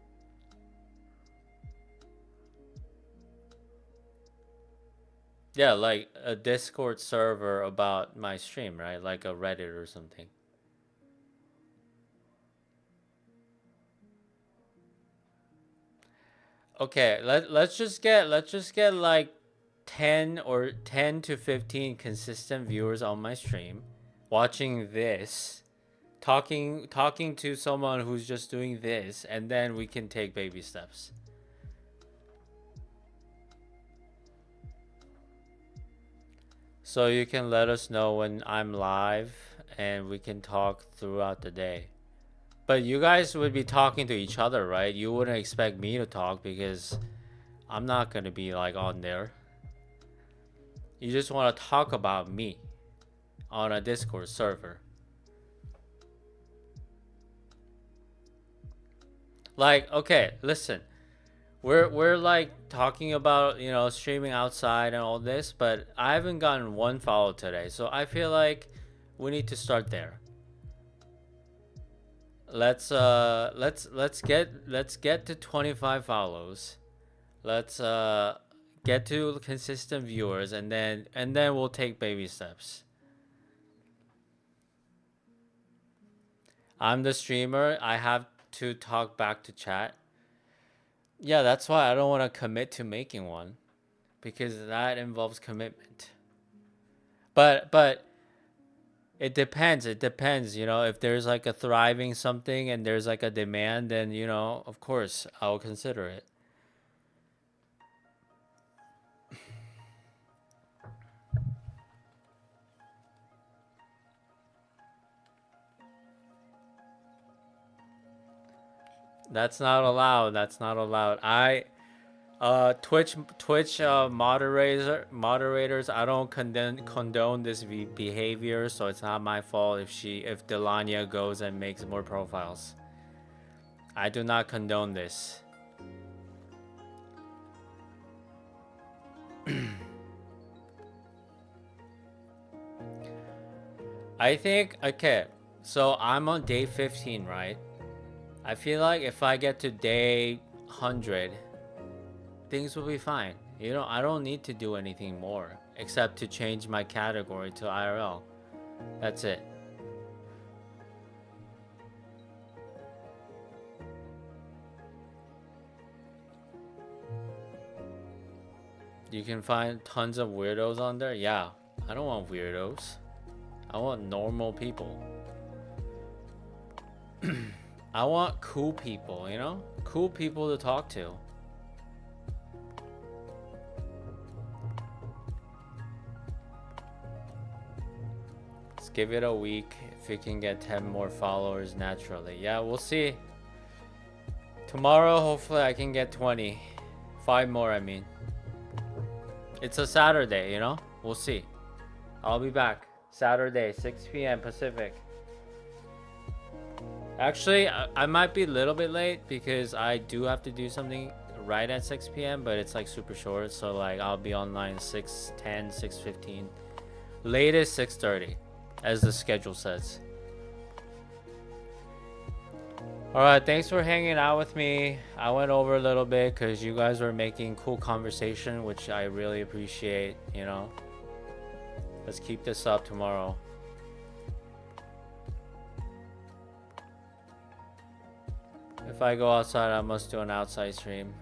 Yeah, like a Discord server about my stream, right? Like a Reddit or something. okay, let's just get like 10 to 15 consistent viewers on my stream watching this, talking to someone who's just doing this, and then we can take baby steps. So you can let us know when I'm live and we can talk throughout the day. But you guys would be talking to each other, right? You wouldn't expect me to talk because I'm not going to be like on there. You just want to talk about me on a Discord server. Like, okay, listen. We're like talking about, you know, streaming outside and all this, but I haven't gotten one follow today. So I feel like we need to start there. Let's get to 25 follows. Let's get to consistent viewers, and then we'll take baby steps. I'm the streamer. I have to talk back to chat. Yeah, that's why I don't want to commit to making one, because that involves commitment. But it depends. It depends, you know, if there's like a thriving something and there's like a demand, then, you know, of course I'll consider it. That's not allowed. That's not allowed. Twitch moderators, I don't condone this behavior, so it's not my fault if Delania goes and makes more profiles. I do not condone this. I think, okay, so I'm on day 15, right? I feel like if I get to day 100, things will be fine. You know, I don't need to do anything more except to change my category to IRL. That's it. You can find tons of weirdos on there. Yeah, I don't want weirdos. I want normal people. I want cool people, you know? Cool people to talk to. Let's give it a week if we can get 10 more followers naturally. Yeah, we'll see. Tomorrow, hopefully I can get 20. 5 more, I mean. It's a Saturday, you know? We'll see. I'll be back. Saturday, 6 p.m. Pacific. Actually, I might be a little bit late because I do have to do something right at 6 p.m. but it's like super short, so like I'll be online 6:10, 6:15, latest 6:30, as the schedule says. All right, thanks for hanging out with me. I went over a little bit because you guys were making cool conversation, which I really appreciate. You know, let's keep this up tomorrow. If I go outside, I must do an outside stream.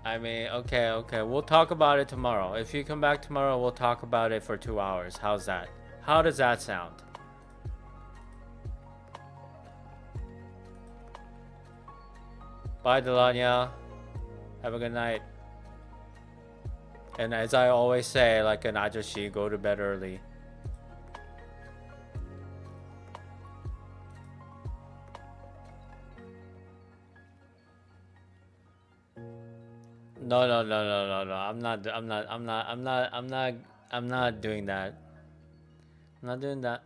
I mean, okay, we'll talk about it tomorrow. If you come back tomorrow, we'll talk about it for 2 hours. How's that? How does that sound? Bye, Delania. Have a good night. And as I always say, like an ajashi, go to bed early. No. I'm not doing that. I'm not doing that.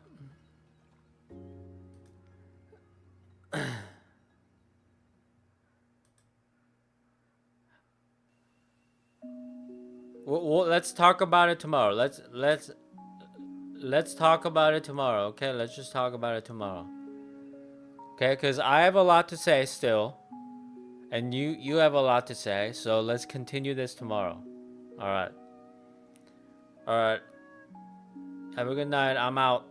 Well, let's talk about it tomorrow. Let's talk about it tomorrow. Okay, let's just talk about it tomorrow. Okay, because I have a lot to say still. And you have a lot to say, so let's continue this tomorrow. All right. Have a good night. I'm out.